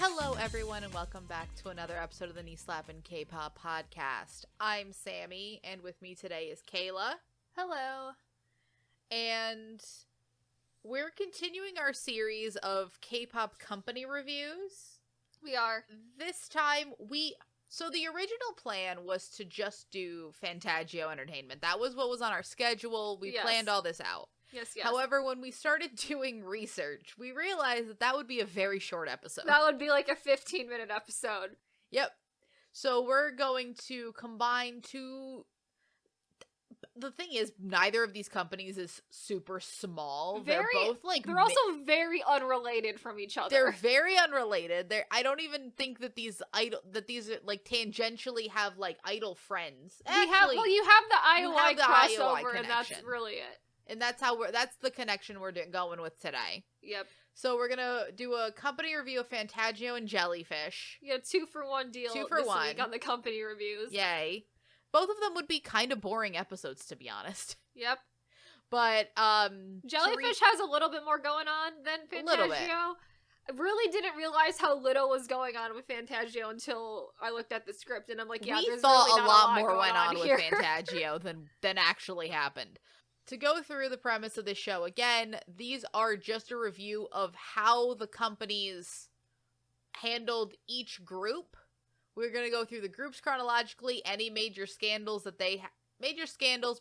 Hello, everyone, and welcome back to another episode of the Knee Slappin' K-Pop podcast. I'm Sammy, and with me today is Kayla. Hello. And we're continuing our series of K-pop company reviews. We are. This time, so the original plan was to just do Fantagio Entertainment. That was what was on our schedule. We planned all this out. Yes. However, when we started doing research, we realized that that would be a very short episode. That would be like a 15-minute episode. Yep. So we're going to combine two... The thing is, neither of these companies is super small. They're both like... They're also very unrelated from each other. They're very unrelated. I don't even think that these like tangentially have like idol friends. You have the IOI crossover, and that's really it. And that's the connection we're going with today. Yep. So we're gonna do a company review of Fantagio and Jellyfish. Yeah, 2-for-1 deal. 2-for-1 week on the company reviews. Yay. Both of them would be kind of boring episodes, to be honest. Yep. But Jellyfish has a little bit more going on than Fantagio. I really didn't realize how little was going on with Fantagio until I looked at the script, and I'm like, yeah, we there's thought really a not lot more went on here. with Fantagio than actually happened. To go through the premise of this show, again, these are just a review of how the companies handled each group. We're going to go through the groups chronologically, any major scandals that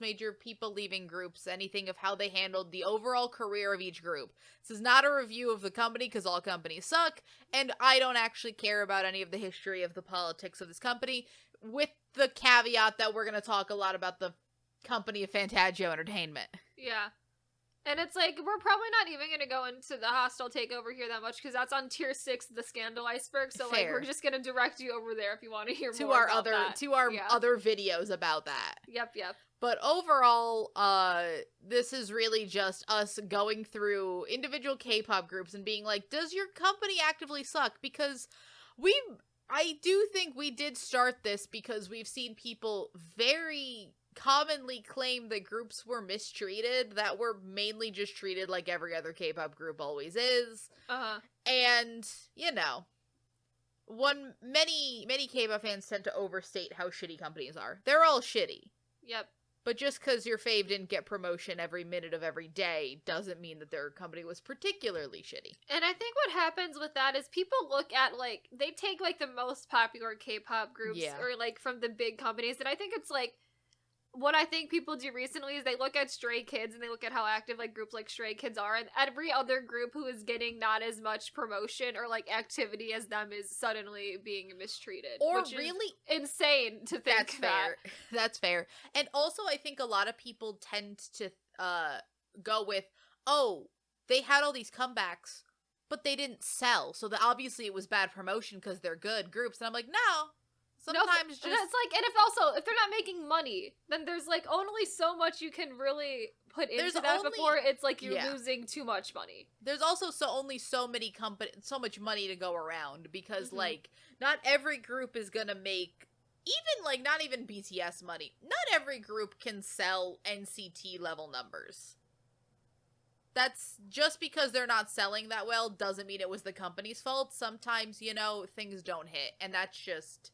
major people leaving groups, anything of how they handled the overall career of each group. This is not a review of the company, because all companies suck, and I don't actually care about any of the history of the politics of this company, with the caveat that we're going to talk a lot about the company of Fantagio Entertainment. Yeah. And it's like, we're probably not even going to go into the hostile takeover here that much, because that's on tier 6, the scandal iceberg, so Fair. like, we're just going to direct you over there if you want to hear to more our about other that. to our other videos about that. Yep. But overall, this is really just us going through individual K-pop groups and being like, does your company actively suck? Because I do think we did start this because we've seen people very commonly claim that groups were mistreated, that were mainly just treated like every other K-pop group always is. And, many K-pop fans tend to overstate how shitty companies are. They're all shitty. Yep. But just because your fave didn't get promotion every minute of every day doesn't mean that their company was particularly shitty. And I think what happens with that is people look at, like, they take, like, the most popular K-pop groups, or, like, from the big companies, and I think it's, like, what I think people do recently is they look at Stray Kids and they look at how active like groups like Stray Kids are, and every other group who is getting not as much promotion or like activity as them is suddenly being mistreated. Or which really is insane to think that's fair. That's fair. And also I think a lot of people tend to go with, oh, they had all these comebacks, but they didn't sell. So obviously it was bad promotion because they're good groups. And I'm like, no. Sometimes it's like, and if they're not making money, then there's like only so much you can really put into that before it's like you're losing too much money. There's also only so much money to go around, because like not every group is gonna make not even BTS money. Not every group can sell NCT level numbers. That's just because they're not selling that well doesn't mean it was the company's fault. Sometimes, things don't hit, and that's just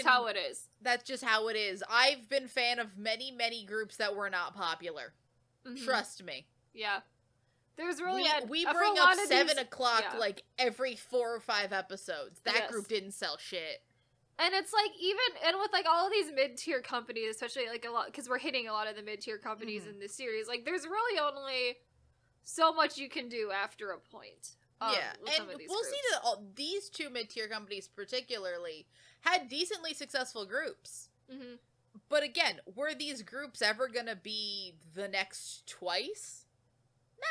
how it is. That's just how it is. I've been fan of many, many groups that were not popular. Trust me. Yeah. There's really we bring up 7 o'clock like every 4 or 5 episodes. That group didn't sell shit. And it's like, and with like all of these mid-tier companies, especially like a lot, because we're hitting a lot of the mid-tier companies in this series, like there's really only so much you can do after a point. And we'll see that these 2 mid-tier companies particularly had decently successful groups. But again, were these groups ever gonna be the next Twice?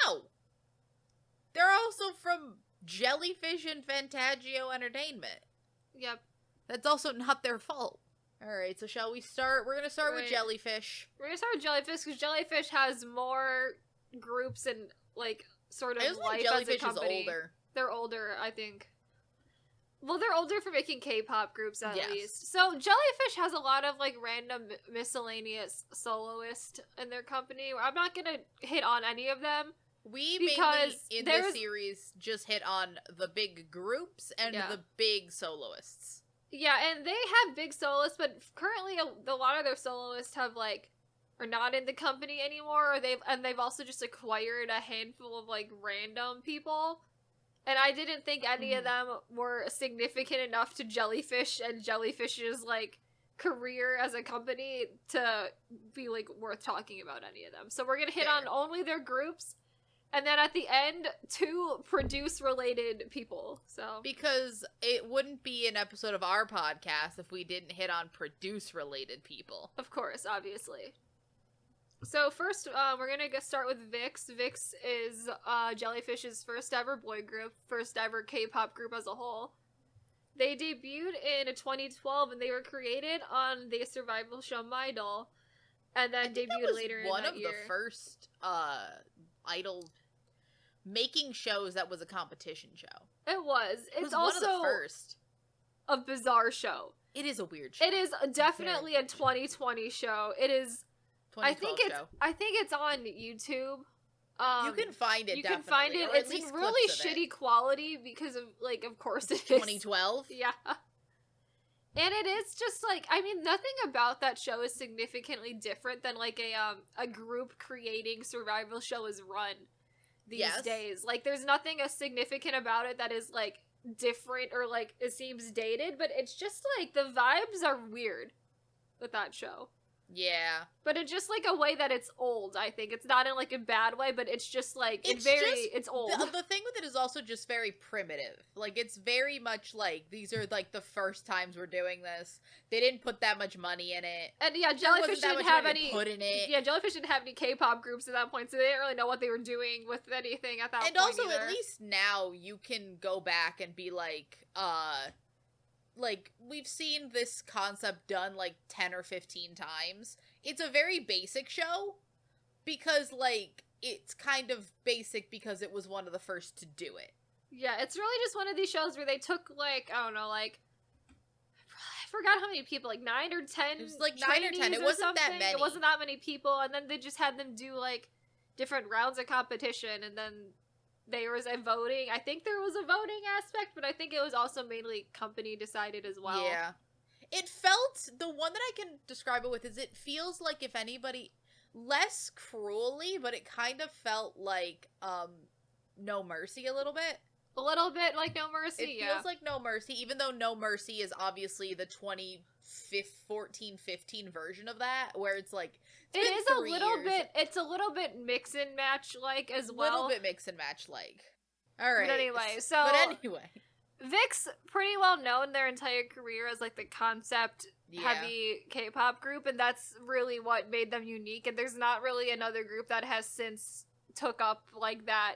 No. They're also from Jellyfish and Fantagio Entertainment. Yep. That's also not their fault. Alright, so shall we start? We're gonna start with Jellyfish. We're gonna start with Jellyfish, because Jellyfish has more groups and, like, sort of life Jellyfish as a company. is older. They're older, I think. Well, they're older for making K-pop groups, at least. So, Jellyfish has a lot of, like, random miscellaneous soloists in their company. I'm not gonna hit on any of them, We mainly, in this series, just hit on the big groups and the big soloists. Yeah, and they have big soloists, but currently a lot of their soloists have, like, are not in the company anymore, or they've also just acquired a handful of, like, random people. And I didn't think any of them were significant enough to Jellyfish and Jellyfish's, like, career as a company to be, like, worth talking about any of them. So we're gonna hit on only their groups, and then at the end, 2 produce-related people, so. Because it wouldn't be an episode of our podcast if we didn't hit on produce-related people. Of course, obviously. So first, we're gonna start with Vixx. Vixx is Jellyfish's first ever boy group, first ever K-pop group as a whole. They debuted in 2012, and they were created on the survival show My Doll, and then debuted later in that year. One of the first idol making shows that was a competition show. It was. It's also one of the first. A bizarre show. It is a weird show. It is definitely a 2020 show. It is. I think it's on YouTube. You can find it. You can find it. It's in really shitty quality because of course it is 2012. Yeah. And it is just like, I mean, nothing about that show is significantly different than like a group creating survival show is run these days. Like, there's nothing as significant about it that is like different or like it seems dated, but it's just like the vibes are weird with that show. Yeah. But it's just like a way that it's old, I think. It's not in like a bad way, but it's just like it's old. The thing with it is also just very primitive. Like, it's very much like these are like the first times we're doing this. They didn't put that much money in it. And yeah, Jellyfish didn't have any put in it. Yeah, Jellyfish didn't have any K-pop groups at that point, so they didn't really know what they were doing with anything at that point. And also either. At least now you can go back and be like, we've seen this concept done, like, 10 or 15 times. It's a very basic show, because, like, it's kind of basic because it was one of the first to do it. Yeah, it's really just one of these shows where they took, like, I don't know, like, I forgot how many people, like, 9 or 10 It was, like, 9 or 10. It wasn't that many. It wasn't that many people, and then they just had them do, like, different rounds of competition, and then there was a voting. I think there was a voting aspect, but I think it was also mainly company decided as well. Yeah. It felt, the one that I can describe it with is it feels like, if anybody, less cruelly, but it kind of felt like, No Mercy a little bit. A little bit like No Mercy, It feels like No Mercy, even though No Mercy is obviously the 2014-15 version of that, where it's like, it's a little bit mix and match like as well. A little bit mix and match like. Alright. But anyway. Vixx, pretty well known their entire career as like the concept heavy K-pop group, and that's really what made them unique, and there's not really another group that has since took up like that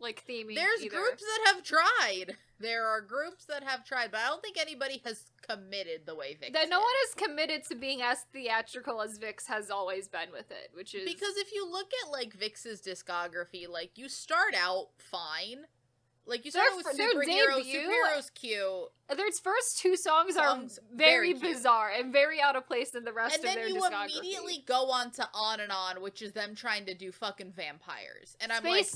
like theming. There's groups that have tried. There are groups that have tried, but I don't think anybody has committed the way Vixx did. No one is committed to being as theatrical as Vixx has always been with it, which is... Because if you look at, like, Vixx's discography, like, you start out fine. Like, you start with Superheroes. Superheroes cute. Their first 2 songs are very bizarre and very out of place in the rest of their discography. And then you immediately go on to On and On, which is them trying to do fucking vampires. And I'm Space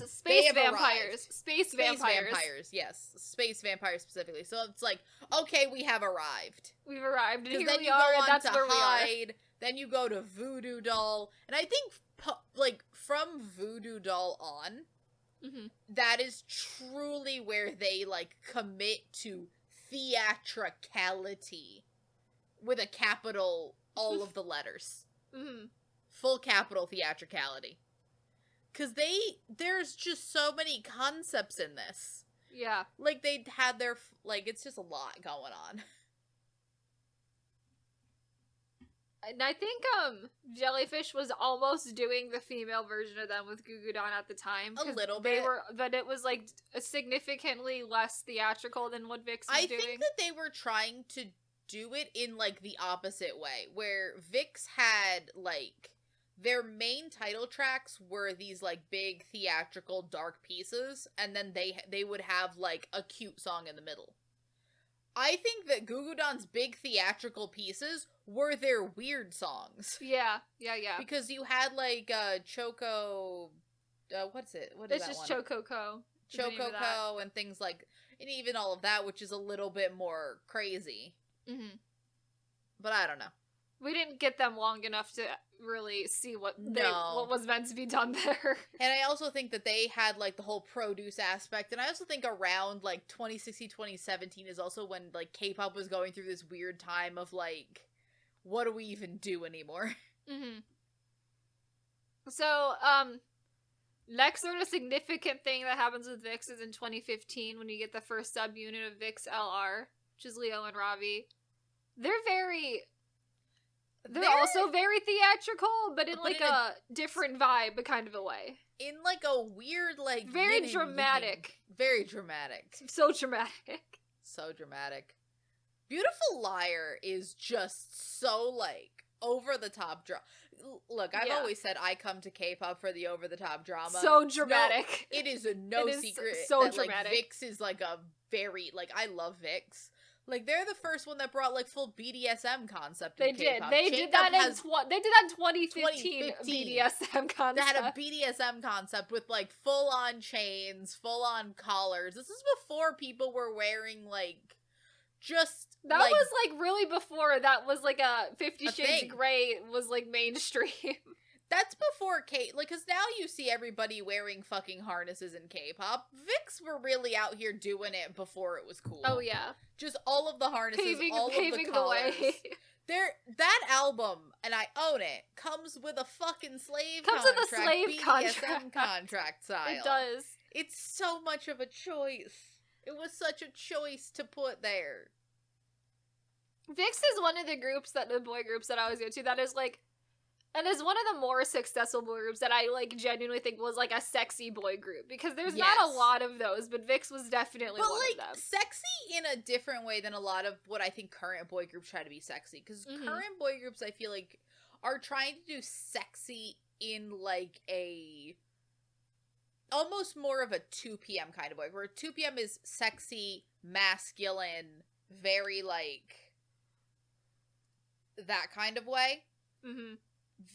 vampires. Space vampires, yes. Space vampires specifically. So it's like, okay, we have arrived. We've arrived, and here we are, and that's where we are. Then you go to Voodoo Doll. And I think, like, from Voodoo Doll on... Mm-hmm. That is truly where they, like, commit to theatricality with a capital, all of the letters. Mm-hmm. Full capital theatricality. Because there's just so many concepts in this. Yeah. Like, they had their, like, it's just a lot going on. And I think, Jellyfish was almost doing the female version of them with Goo Goo Dolls at the time. A little bit. But it was, like, significantly less theatrical than what Vixx was doing. I think that they were trying to do it in, like, the opposite way, where Vixx had, like, their main title tracks were these, like, big theatrical dark pieces, and then they would have, like, a cute song in the middle. I think that Goo Goo Dolls' big theatrical pieces were their weird songs. Yeah. Because you had, like, Choco... what's it? What is it's that just one? Chococo. Chococo and things like, and even all of that, which is a little bit more crazy. Mm-hmm. But I don't know. We didn't get them long enough to really see what was meant to be done there. And I also think that they had, like, the whole produce aspect. And I also think around, like, 2016, 2017 is also when, like, K-pop was going through this weird time of, like, what do we even do anymore? Mm-hmm. So, next sort of significant thing that happens with Vixx is in 2015 when you get the first subunit of Vixx LR, which is Leo and Ravi. They're also very theatrical, but in a different vibe, but kind of a way. In, like, a weird, like... Very dramatic. Very dramatic. So dramatic. So dramatic. Beautiful Liar is just so, like, over-the-top drama. Look, I've always said I come to K-pop for the over-the-top drama. So dramatic. No, it is no secret so that, dramatic. Like, Vixx is, like, a very... Like, I love Vixx. Like, they're the first one that brought, like, full BDSM concept in K-pop. They did that in 2015 BDSM concept. They had a BDSM concept with, like, full-on chains, full-on collars. This is before people were wearing, like, just... That was, like, really before that was, like, a 50 Shades of Grey was, like, mainstream. That's before like, because now you see everybody wearing fucking harnesses in K-pop. Vixx were really out here doing it before it was cool. Oh, yeah. Just all of the harnesses, paving of the collars. The way. That album, and I own it, comes with a fucking slave contract. Comes with a slave BDSM contract style. It does. It's so much of a choice. It was such a choice to put there. Vixx is one of the boy groups that I always go to that is, like, and is one of the more successful boy groups that I, like, genuinely think was, like, a sexy boy group. Because there's not a lot of those, but Vixx was definitely one of them. Sexy in a different way than a lot of what I think current boy groups try to be sexy. Because current boy groups, I feel like, are trying to do sexy in, like, a... almost more of a 2 p.m. kind of boy. Where 2 p.m. is sexy, masculine, very, like... that kind of way. Mm-hmm.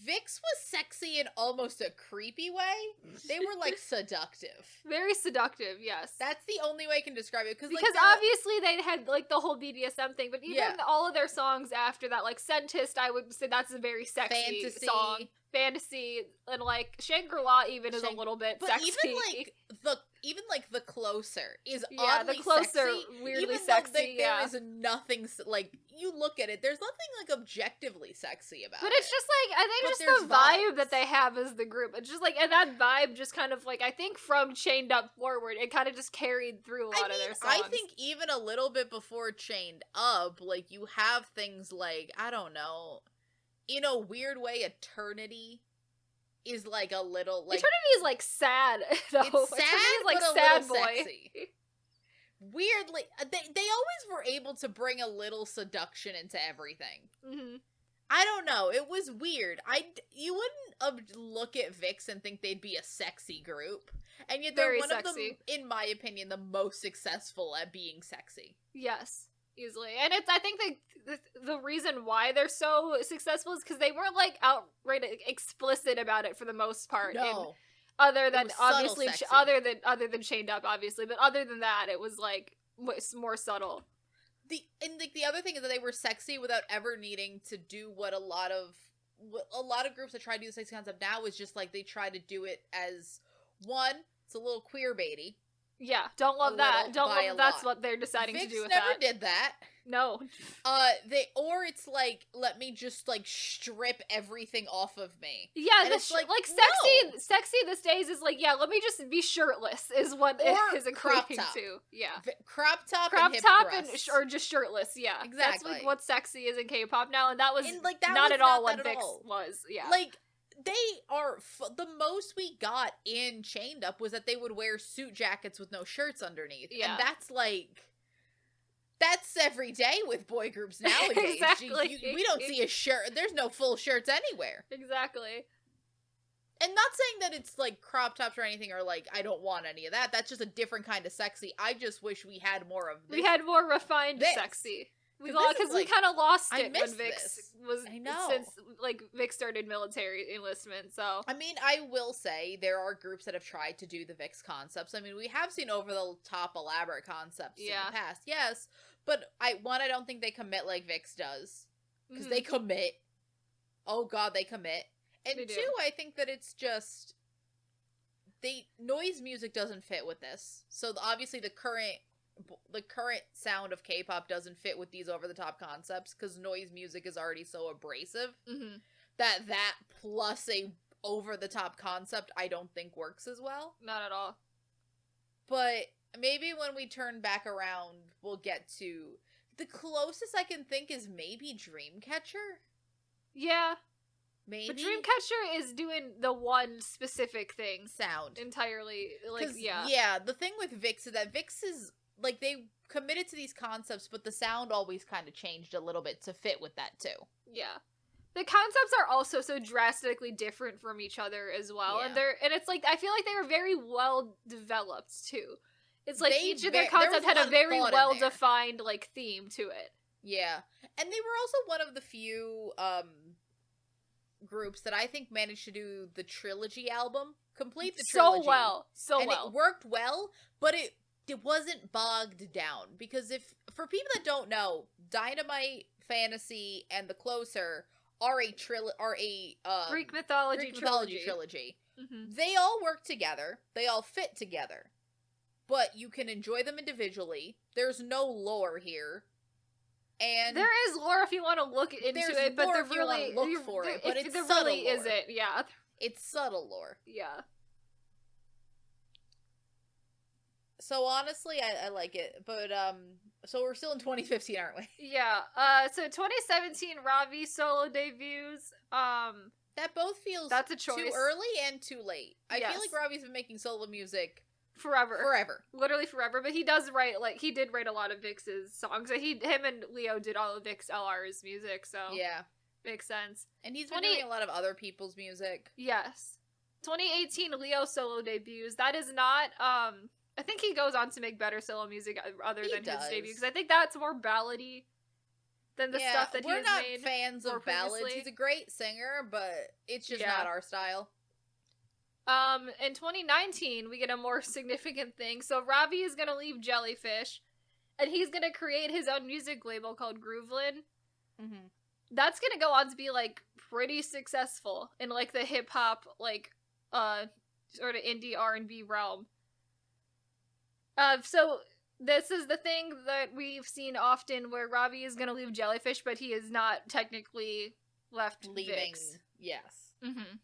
Vixx was sexy in almost a creepy way. They were, like, seductive. Very seductive, yes. That's the only way I can describe it. Because obviously they had, like, the whole BDSM thing, but even all of their songs after that, like, Scentist, I would say that's a very sexy song. Fantasy, and, like, Shangri-La even is a little bit sexy. But even the Closer is oddly the Closer, sexy. weirdly even sexy, there is nothing, like, you look at it, there's nothing, like, objectively sexy about it. But it's just, like, I think just the vibe that they have as the group. It's just, like, and that vibe just kind of, like, I think from Chained Up forward, it kind of just carried through a lot of their songs. I think even a little bit before Chained Up, like, you have things like, I don't know... in a weird way, Eternity is, like, a little, like... Eternity is, like, sad, though. It's sad, Eternity is, like, but sad a boy. little sexy. Weirdly, they always were able to bring a little seduction into everything. Mm-hmm. I don't know, it was weird. You wouldn't look at Vixx and think they'd be a sexy group. And yet they're one of them, in my opinion, the most successful at being sexy. Yes. Easily. And I think the reason why they're so successful is because they weren't, like, outright explicit about it for the most part. No. Other than, obviously, other than Chained Up, obviously. But other than that, it was, like, more subtle. The other thing is that they were sexy without ever needing to do what a lot of groups that try to do the sexy concept now is just, like, they try to do it as, one, it's a little queer-baity. Yeah, don't love that. Don't love that's what they're deciding Vixx to do with never that. did that. No. It's like, let me just, like, strip everything off of me. Yeah, sexy these days is like, yeah, let me just be shirtless is what it is equating to. Yeah. Crop top and or just shirtless, yeah. Exactly. That's, like, what sexy is in K-pop now, and that was that not was at all what Vixx was, yeah. Like, they are the most we got in Chained Up was that they would wear suit jackets with no shirts underneath. Yeah. And that's every day with boy groups nowadays. Exactly. We don't see a shirt. There's no full shirts anywhere. Exactly. And not saying that it's, like, crop tops or anything, or, like, I don't want any of that. That's just a different kind of sexy. I just wish we had more of this. We had more refined sexy. Because we kind of lost it when Vixx this. was, since, like, Vixx started military enlistment, so. I mean, I will say, there are groups that have tried to do the Vixx concepts. I mean, we have seen over-the-top elaborate concepts in the past, yes, but I don't think they commit like Vixx does. Because they commit. Oh god, they commit. And two, I think that it's just... noise music doesn't fit with this. So, obviously, the current sound of K-pop doesn't fit with these over-the-top concepts because noise music is already so abrasive that plus a over-the-top concept I don't think works as well. Not at all. But maybe when we turn back around, we'll get to... The closest I can think is maybe Dreamcatcher? Yeah. Maybe? But Dreamcatcher is doing the one specific thing. Sound. Entirely. Like, yeah. Yeah, the thing with Vixx is that Vixx is... Like, they committed to these concepts, but the sound always kind of changed a little bit to fit with that, too. Yeah. The concepts are also so drastically different from each other as well. Yeah. And it's like, I feel like they were very well developed, too. It's like each of their concepts had a very well-defined, like, theme to it. Yeah. And they were also one of the few, groups that I think managed to do the trilogy album. Complete the trilogy. So well. It worked well, but it wasn't bogged down, because for people that don't know, Dynamite, Fantasy, and The Closer are a Greek mythology trilogy. Mm-hmm. They all work together. They all fit together. But you can enjoy them individually. There's no lore here. And there is lore if you want to look into it, but there really look for it. But it's there subtle really lore. isn't. Yeah, it's subtle lore. Yeah. So honestly, I like it, but so we're still in 2015, aren't we? Yeah. So 2017 Ravi solo debuts. That both feels that's a choice. Too early and too late. I feel like Ravi's been making solo music forever, literally forever. But he does write, like, he did write a lot of Vixx's songs. Him and Leo did all of Vixx LR's music, so yeah, makes sense. And he's been doing a lot of other people's music. Yes. 2018 Leo solo debuts. That is not I think he goes on to make better solo music other than his debut, because I think that's more ballady than the stuff that he has made. We're not fans of ballads. He's a great singer, but it's just not our style. In 2019, we get a more significant thing. So Ravi is going to leave Jellyfish, and he's going to create his own music label called Groovelyn. Mm-hmm. That's going to go on to be, like, pretty successful in, like, the hip-hop, like, sort of indie R&B realm. So this is the thing that we've seen often, where Ravi is going to leave Jellyfish, but he is not technically left leaving. Vixx. Yes. Mm-hmm.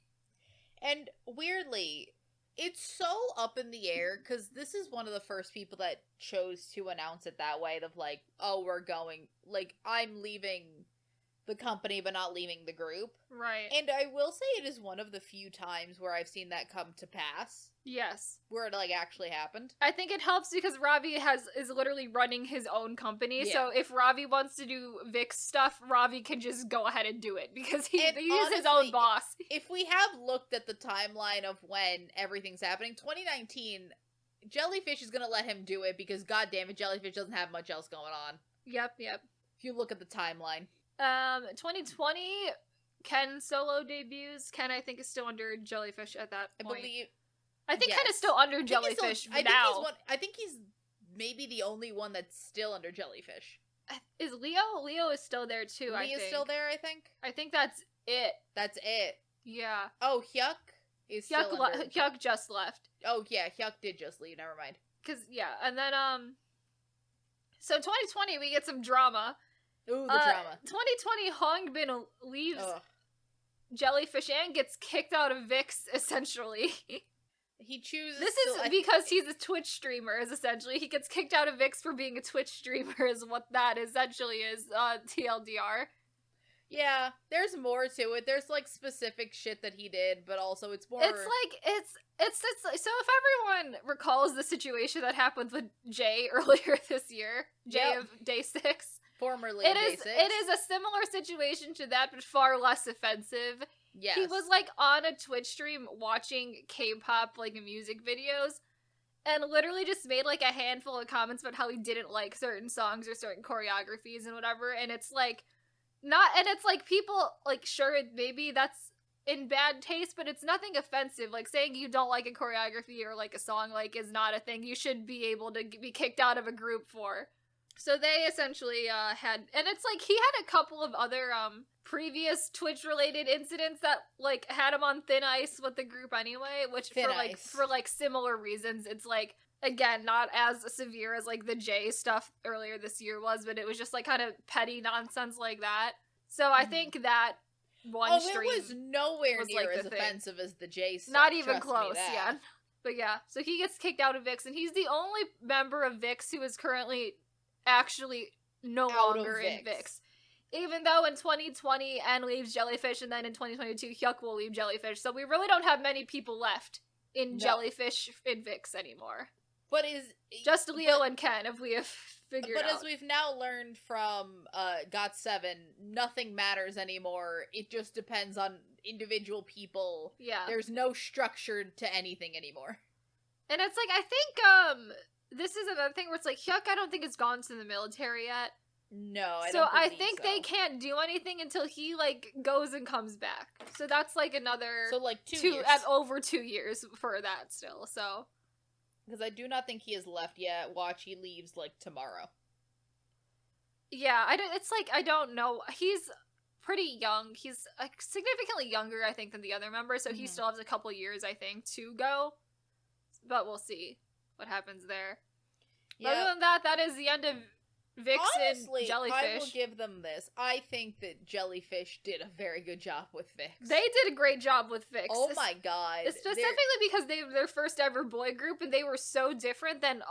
And weirdly, it's so up in the air, because this is one of the first people that chose to announce it that way, of like, oh, we're going, like, I'm leaving the company but not leaving the group. Right. And I will say it is one of the few times where I've seen that come to pass. Yes. Where it, like, actually happened. I think it helps because Ravi is literally running his own company, so if Ravi wants to do Vixx stuff, Ravi can just go ahead and do it, because he is his own boss. If we have looked at the timeline of when everything's happening, 2019, Jellyfish is gonna let him do it, because goddammit, Jellyfish doesn't have much else going on. Yep. If you look at the timeline. 2020, Ken solo debuts. Ken, I think, is still under Jellyfish at that point. I think Ken is still under Jellyfish now. I think he's maybe the only one that's still under Jellyfish. Is Leo? Leo is still there too, I think. Leo's still there, I think? I think that's it. That's it. Yeah. Oh, Hyuk is still under... Hyuk just left. Oh, yeah, Hyuk did just leave, never mind. And then, so 2020, we get some drama. Ooh, the drama. 2020, Hongbin leaves Jellyfish and gets kicked out of Vixx, essentially. He chooses... This is because he's a Twitch streamer, is essentially. He gets kicked out of Vixx for being a Twitch streamer, is what that essentially is, TLDR. Yeah, there's more to it. There's, like, specific shit that he did, but also it's more... It's like, it's so if everyone recalls the situation that happened with Jay earlier this year, Jay of Day 6... Formerly Day 6. It is a similar situation to that, but far less offensive. Yes. He was, like, on a Twitch stream watching K-pop, like, music videos, and literally just made like a handful of comments about how he didn't like certain songs or certain choreographies and whatever, and it's like people like, sure, maybe that's in bad taste, but it's nothing offensive. Like, saying you don't like a choreography or like a song like is not a thing you should be able to be kicked out of a group for. So they essentially had, and it's like he had a couple of other previous Twitch related incidents that like had him on thin ice with the group anyway, which for similar reasons. It's like, again, not as severe as like the J stuff earlier this year was, but it was just like kind of petty nonsense like that. So I think that one stream it was nowhere was, near like, as offensive as the J stuff. Not even close, yeah. But yeah, so he gets kicked out of Vixx, and he's the only member of Vixx who is currently actually no longer in Vixx. Even though in 2020 N leaves Jellyfish, and then in 2022 Hyuk will leave Jellyfish, so we really don't have many people left in Jellyfish in Vixx anymore. But just Leo and Ken, if we have figured out. But as we've now learned from GOT7, nothing matters anymore. It just depends on individual people. Yeah. There's no structure to anything anymore. And it's like, I think this is another thing where it's like, Hyuk, I don't think has gone to the military yet. No, I think they can't do anything until he like goes and comes back. So that's like another 2 years. Over 2 years for that still. So because I do not think he has left yet. Watch, he leaves like tomorrow. Yeah, I don't know. He's pretty young. He's significantly younger, I think, than the other members, so he still has a couple years, I think, to go. But we'll see what happens there. Yeah. Other than that, that is the end of Vixx and Jellyfish. I will give them this. I think that Jellyfish did a very good job with Vixx. They did a great job with Vixx. Oh my god. Specifically because they were their first ever boy group, and they were so different than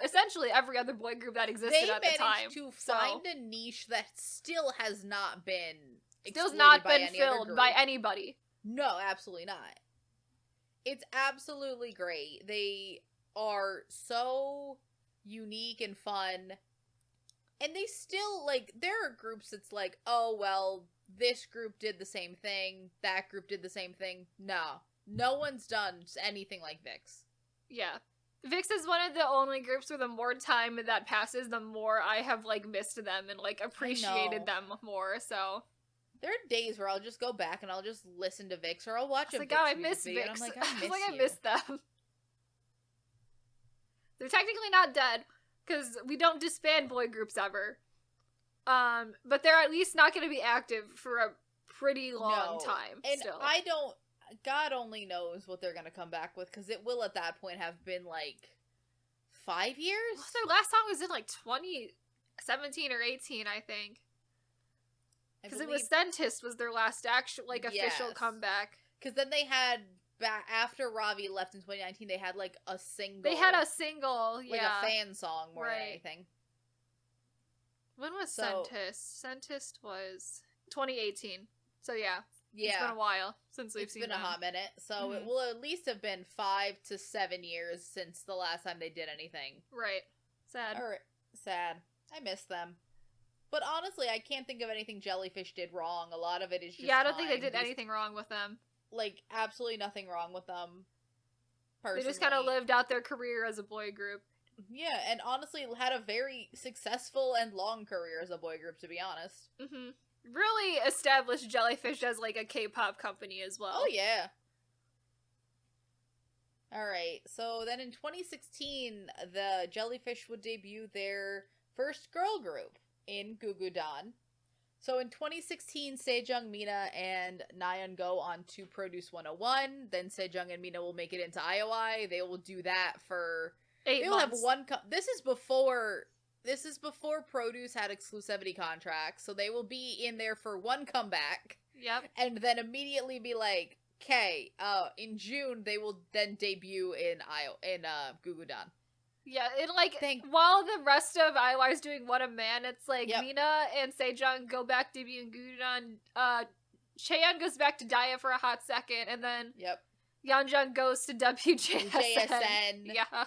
essentially every other boy group that existed at the time. They managed to find a niche that still has not been filled by anybody. No, absolutely not. It's absolutely great. They are so unique and fun. And they still, like, there are groups that's like, oh, well, this group did the same thing, that group did the same thing. No one's done anything like Vixx. Yeah. Vixx is one of the only groups where the more time that passes, the more I have, like, missed them and, like, appreciated them more, so. There are days where I'll just go back and I'll just listen to Vixx, or I'll watch a Vixx I miss video, Vixx. and I'm like, I miss them. They're technically not dead, because we don't disband boy groups ever. But they're at least not going to be active for a pretty long time. And still. God only knows what they're going to come back with, because it will at that point have been like 5 years? Well, their last song was in like 2017 or 18, I think. Because it was Scientist was their last actual, like, official comeback. Because then they had, after Ravi left in 2019, they had, like, a single. They had a single, like a fan song more than anything. When was Scientist? Scientist was 2018. So, yeah. It's been a while since we've seen them. It's been a hot minute. So, it will at least have been 5 to 7 years since the last time they did anything. Right. Sad. Sad. I miss them. But honestly, I can't think of anything Jellyfish did wrong. A lot of it is just I don't think they did anything wrong with them. Like, absolutely nothing wrong with them. Personally. They just kind of lived out their career as a boy group. Yeah, and honestly had a very successful and long career as a boy group, to be honest. Mm-hmm. Really established Jellyfish as, like, a K-pop company as well. Oh, yeah. Alright, so then in 2016, the Jellyfish would debut their first girl group in Gugudan. So in 2016, Sejong, Mina, and Nayeon go on to Produce 101. Then Sejong and Mina will make it into IOI. They will do that for 8 months. Have one. This is before Produce had exclusivity contracts. So they will be in there for one comeback. Yep. And then immediately be like, okay, in June they will then debut in Gugudan. Yeah, while the rest of IOI is doing What a Man, it's like Mina and Sejong go back debuting Gugudan. Chaeyeon goes back to Daya for a hot second, and then Yeonjun goes to WJSN. Yeah.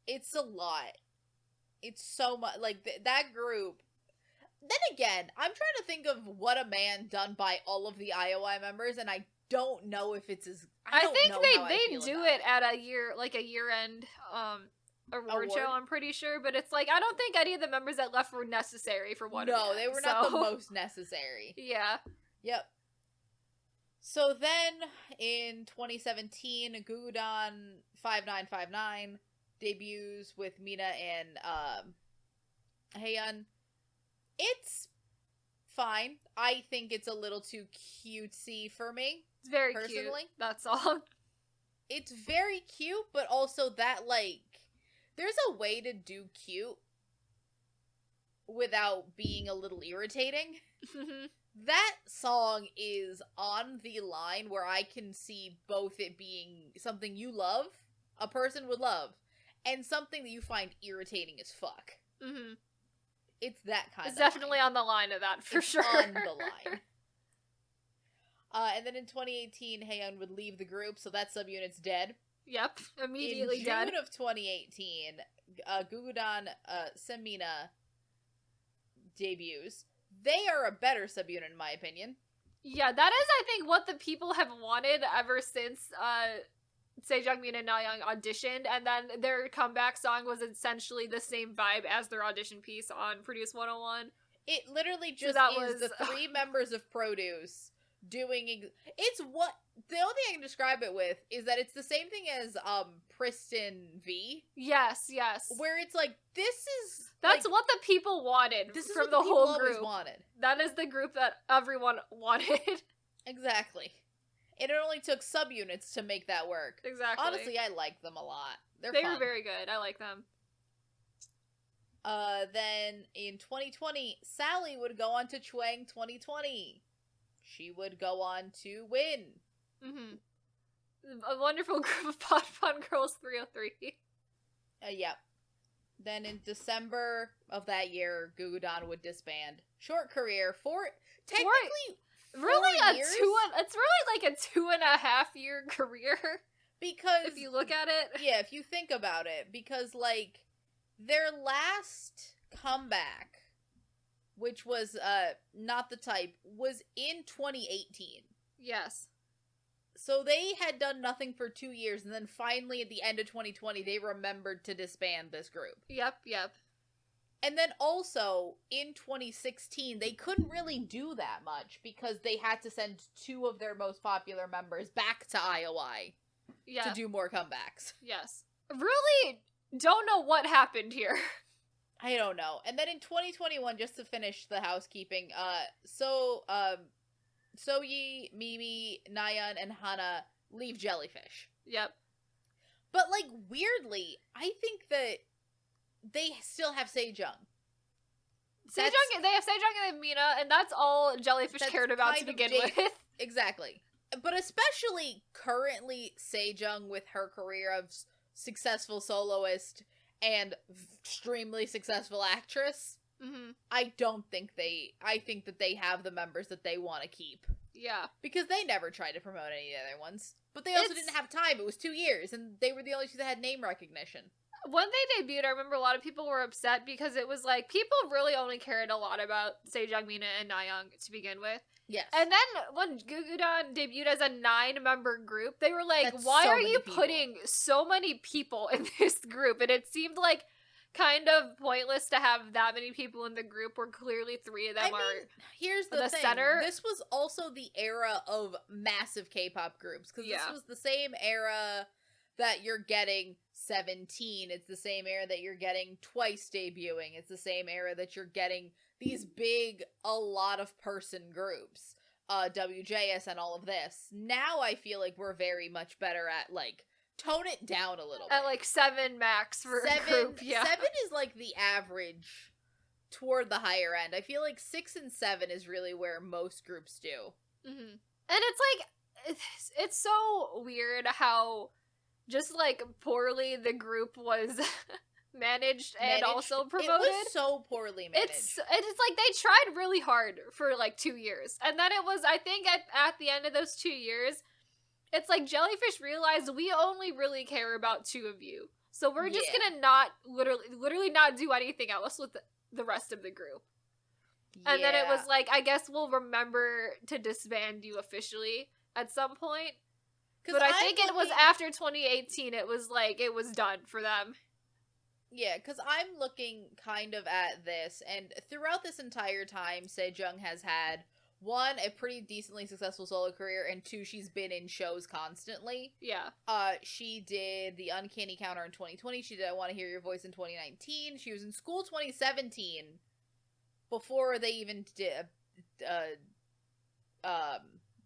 It's a lot. It's so much. Like, that group. Then again, I'm trying to think of What a Man done by all of the IOI members, and I don't know if it's as. I think they do it at a year-end award show, I'm pretty sure, but it's like, I don't think any of the members that left were necessary for one No, they were not the most necessary. Yeah. Yep. So then, in 2017, Gugudan 5959 debuts with Mina and Haeyeon. It's fine. I think it's a little too cutesy for me. It's very personally. Cute, that song. It's very cute, but also that, like, there's a way to do cute without being a little irritating. That song is on the line where I can see both it being something you love, a person would love, and something that you find irritating as fuck. Mm-hmm. It's that kind It's of definitely line. On the line of that, for It's sure. on the line. And then in 2018, Haeyeon would leave the group, so that subunit's dead. Yep, immediately dead. In June of 2018, Gugudan Semina debuts. They are a better subunit, in my opinion. Yeah, that is, I think, what the people have wanted ever since Sejongmin and Nayoung auditioned, and then their comeback song was essentially the same vibe as their audition piece on Produce 101. It literally just is the three members of Produce doing... It's what... The only thing I can describe it with is that it's the same thing as Pristin V. Yes, yes. Where it's like, this is... That's like, what the people wanted this is from what the people whole always group. wanted. That is the group that everyone wanted. Exactly. And it only took subunits to make that work. Exactly. Honestly, I like them a lot. They were very good. I like them. Then in 2020, Sally would go on to Chuang 2020. She would go on to win. Mm-hmm. A wonderful group of Pod Fun Girls 303. Yep. Then in December of that year, Gugudan would disband. Short career technically really 4 years. It's really like a 2.5 year career. Because if you look at it. Yeah, if you think about it. Because, like, their last comeback, which was Not the Type, was in 2018. Yes. So they had done nothing for 2 years, and then finally at the end of 2020, they remembered to disband this group. Yep. And then also, in 2016, they couldn't really do that much, because they had to send 2 of their most popular members back to IOI to do more comebacks. Yes. Really don't know what happened here. I don't know. And then in 2021, just to finish the housekeeping, Soyi, Mimi, Nayeon, and Hana leave Jellyfish. Yep. But, like, weirdly, I think that they still have Sejong. They have Sejong and they have Mina, and that's all Jellyfish cared about to begin with. Exactly. But especially currently Sejong with her career of successful soloist and extremely successful actress. Mm-hmm. I think that they have the members that they want to keep. Yeah. Because they never tried to promote any of the other ones. But they also didn't have time. It was 2 years, and they were the only 2 that had name recognition. When they debuted, I remember a lot of people were upset because it was like, people really only cared a lot about Sejong, Mina, and Nayoung to begin with. Yes. And then when Gugudan debuted as a 9-member group, they were like, That's why so are many you people. putting so many people in this group? And it seemed like kind of pointless to have that many people in the group where clearly 3 of them here's the thing. center. This was also the era of massive K-pop groups, because this was the same era that you're getting 17. It's the same era that you're getting Twice debuting. It's the same era that you're getting these big, a lot of person groups. WJS and all of this. Now I feel like we're very much better at, like, tone it down a little bit. At, like, 7 max for a group, yeah. 7 is, like, the average toward the higher end. I feel like 6 and 7 is really where most groups do. Mm-hmm. And it's, like, it's so weird how just, like, poorly the group was managed and also promoted. It was so poorly managed. It's like they tried really hard for, like, 2 years. And then it was, I think, at the end of those 2 years, it's like Jellyfish realized we only really care about 2 of you. So we're just gonna not, literally not do anything else with the rest of the group. And then it was like, I guess we'll remember to disband you officially. at some point. But I think it was after 2018, it was like, it was done for them. Yeah, because I'm looking kind of at this, and throughout this entire time, Sejong has had, one, a pretty decently successful solo career, and two, she's been in shows constantly. Yeah. She did The Uncanny Counter in 2020, she did I Want to Hear Your Voice in 2019, she was in School 2017, before they even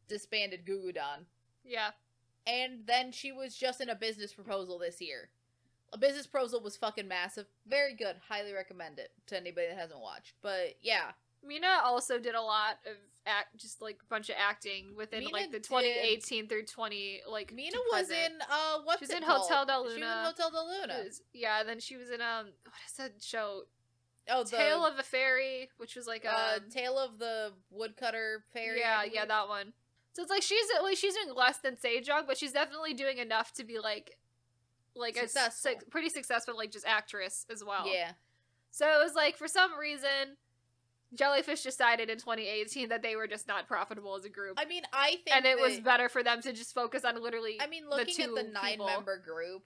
disbanded Gugudan. Yeah. And then she was just in A Business Proposal this year. A Business Proposal was fucking massive. Very good. Highly recommend it to anybody that hasn't watched. But, yeah. Mina also did a lot of just like a bunch of acting within Mina like the 2018 through 20 like. Mina was in what's she was it in called? Hotel Del Luna. She was in Hotel Del Luna. Yeah, and then she was in what is that show? Oh, Tale of a Fairy, which was like Tale of the Woodcutter Fairy. Yeah, that one. So it's like she's doing less than Sejong, but she's definitely doing enough to be like successful. a pretty successful like just actress as well. Yeah. So it was like for some reason Jellyfish decided in 2018 that they were just not profitable as a group. I mean, I think and it was better for them to just focus on literally looking at the 9-member group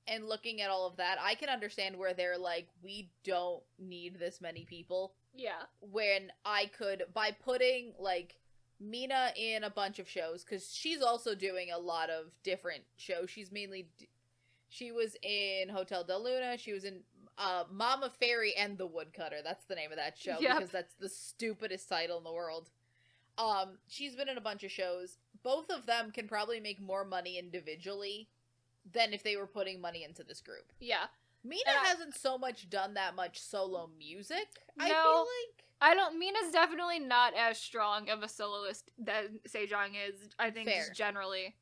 and looking at all of that, I can understand where they're like, we don't need this many people. Yeah. When I could, by putting like Mina in a bunch of shows, because she's also doing a lot of different shows. She was in Hotel Del Luna, she was in Mama Fairy and the Woodcutter. That's the name of that show, because that's the stupidest title in the world. She's been in a bunch of shows. Both of them can probably make more money individually than if they were putting money into this group. Yeah. Mina hasn't so much done that much solo music, I feel like. Mina's definitely not as strong of a soloist than Sejong is, I think, just generally.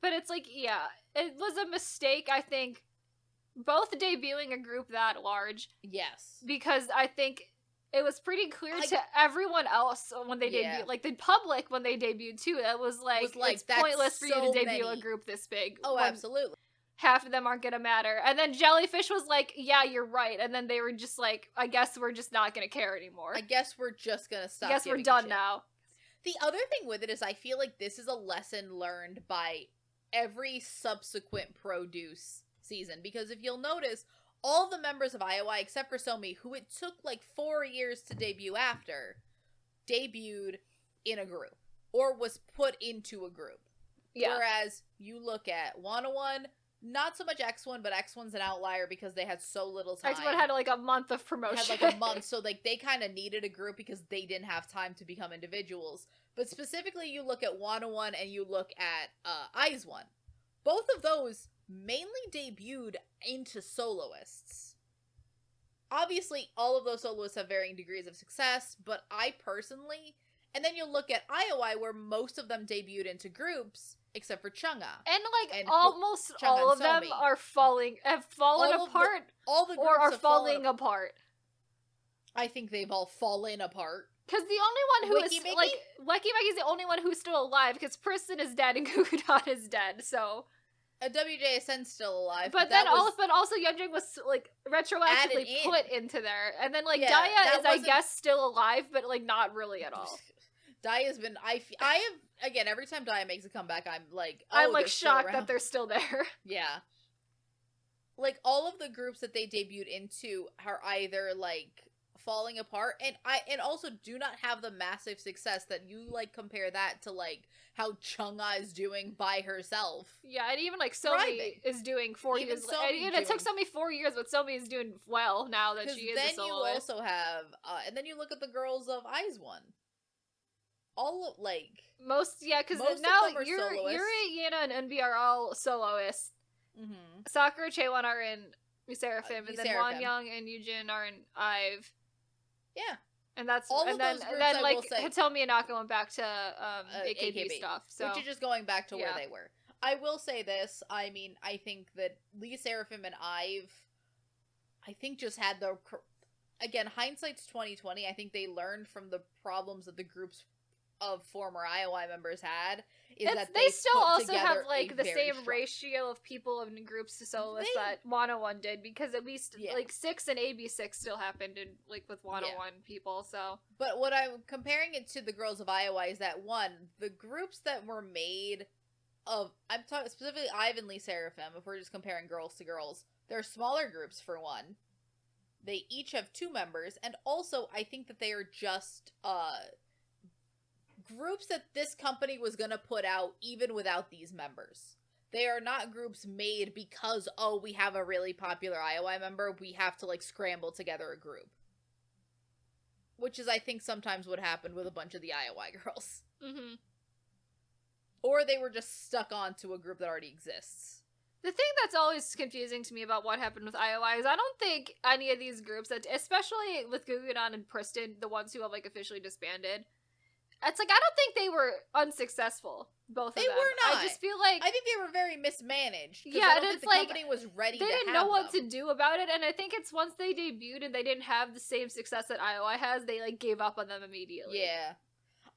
But it's like, yeah, it was a mistake, I think, both debuting a group that large. Yes. Because I think it was pretty clear to everyone else when they debuted, like the public when they debuted too, it was like it's pointless for you to debut a group this big. Oh, absolutely. Half of them aren't gonna matter. And then Jellyfish was like, yeah, you're right. And then they were just like, I guess we're just not gonna care anymore. I guess we're just gonna stop. I guess we're done now. The other thing with it is I feel like this is a lesson learned by every subsequent produce season. Because if you'll notice, all the members of IOI, except for Somi, who it took like 4 years to debut after, debuted in a group. Or was put into a group. Yeah. Whereas you look at 101, not so much X1, but X1's an outlier because they had so little time. X1 had like a month of promotion. Had like a month, so like they kind of needed a group because they didn't have time to become individuals. But specifically, you look at 101 and you look at IZ*ONE. Both of those mainly debuted into soloists. Obviously, all of those soloists have varying degrees of success, but I personally... And then you'll look at IOI, where most of them debuted into groups, except for Chungha. And almost all of them have fallen apart, all the groups or are falling apart. I think they've all fallen apart. Because the only one who is, like, Weki Meki's the only one who's still alive, because Pristin is dead and Gugudan is dead, so... WJSN's still alive. But then also Yeonjung was, like, retroactively put into there. And then, like, Daya is, I guess, still alive, but, like, not really at all. Daya's been, I have, again, every time Daya makes a comeback, I'm like, I'm like shocked that they're still there. Yeah. Like, all of the groups that they debuted into are either, like, falling apart, and also do not have the massive success that you, like, compare that to, like, how Chungha is doing by herself. Yeah, and even, like, Somi is doing 4 years. And it took Somi 4 years, but Somi is doing well now that she is a soloist. Then you also have, and then you look at the girls of IZ*ONE. All of, like... because now Yuri, Yena, and NB are all soloists. Mm-hmm. Sakura, Chaewon are in Seraphim, and then Wonyoung and Yujin are in IVE. Yeah. And that's all and of then those groups, then like Hitomi and Naka went back to AKB stuff. So which is just going back to where they were. I will say this, I mean, I think that Lee Seraphim and IVE, I think just had the... Again, hindsight's 2020. I think they learned from the problems that the groups of former IOI members had is that they still also have like the same ratio of people in groups to soloists that 101 did, because at least like 6 and AB6 still happened in like with 101 people. So, but what I'm comparing it to the girls of IOI is that the groups that were made of, I'm talking specifically Ivan Lee Seraphim. If we're just comparing girls to girls, they're smaller groups for one. They each have 2 members, and also I think that they are just groups that this company was gonna put out even without these members. They are not groups made because, oh, we have a really popular IOI member, we have to like scramble together a group. Which is, I think, sometimes what happened with a bunch of the IOI girls. mm-hmm. Or they were just stuck onto a group that already exists. The thing that's always confusing to me about what happened with IOI is I don't think any of these groups, that, especially with Gugudan and Pristin, the ones who have like officially disbanded, it's like I don't think they were unsuccessful. Both of them. They were not. I just feel like I think they were very mismanaged. Yeah, I and don't think it's the like company was ready. They didn't to know have what them. to do about it, and I think it's once they debuted and they didn't have the same success that IOI has, they like gave up on them immediately. Yeah,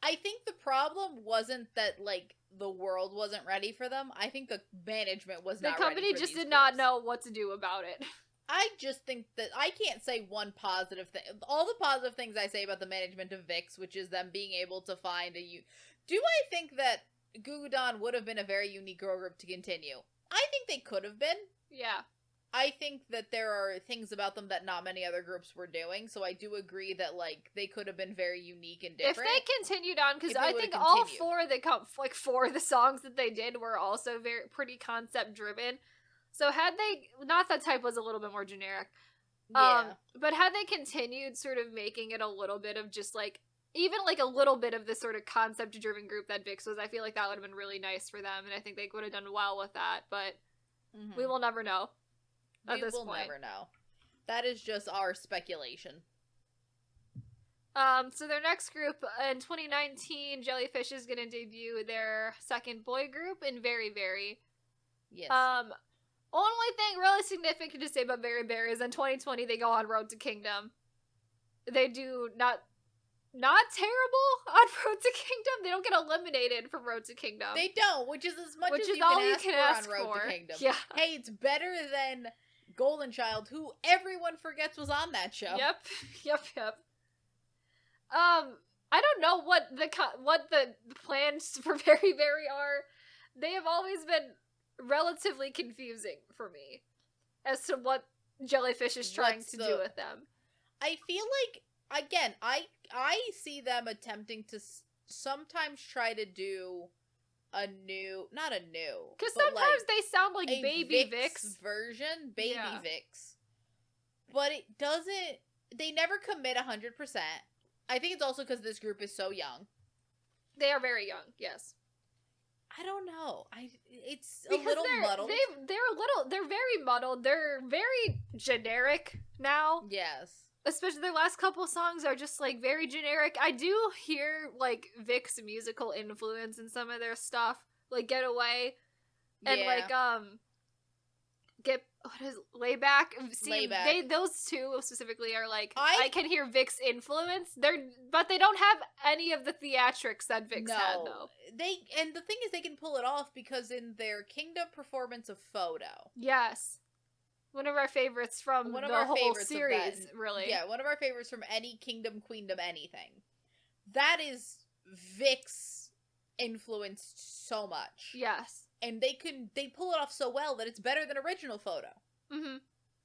I think the problem wasn't that like the world wasn't ready for them. I think the management was not. The company ready for just these did not groups. know what to do about it. I just think that I can't say one positive thing. All the positive things I say about the management of Vixx, which is them being able to find Do I think that Gugudan would have been a very unique girl group to continue? I think they could have been. Yeah. I think that there are things about them that not many other groups were doing, so I do agree that like they could have been very unique and different. If they continued on, because I think all 4 of the songs that they did were also pretty concept driven. So had they, not that Type was a little bit more generic, but had they continued sort of making it a little bit of just like, even like a little bit of this sort of concept driven group that Vixx was, I feel like that would have been really nice for them, and I think they would have done well with that, but we will never know. We will never know. That is just our speculation. So their next group in 2019, Jellyfish is going to debut their second boy group in Very Very. Yes. Only thing really significant to say about Very Very is in 2020 they go on Road to Kingdom. They do not terrible on Road to Kingdom. They don't get eliminated from Road to Kingdom. They don't, which is as much as you can ask for on Road to Kingdom. Yeah. Hey, it's better than Golden Child, who everyone forgets was on that show. Yep. I don't know what the plans for Very Very are. They have always been relatively confusing for me as to what Jellyfish is trying to do with them. I feel like, again, I see them attempting to sometimes try to do because sometimes they sound like Baby Vixx version, Yeah. Vixx, but it doesn't. They never commit 100%. I think it's also because this group is so young. They are very young. Yes. I don't know. It's because a little muddled. They're very muddled. They're very generic now. Yes. Especially their last couple songs are just like very generic. I do hear like Vixx musical influence in some of their stuff, like Get Away, and Layback. Those two specifically are like I can hear Vixx influence. But they don't have any of the theatrics that Vixx had though. And the thing is, they can pull it off because in their Kingdom performance of Photo, yes. One of our favorites from the whole series, really. Yeah, one of our favorites from any Kingdom, Queendom, anything. That is Vixx influenced so much. Yes. And they pull it off so well that it's better than original Photo. Mm-hmm.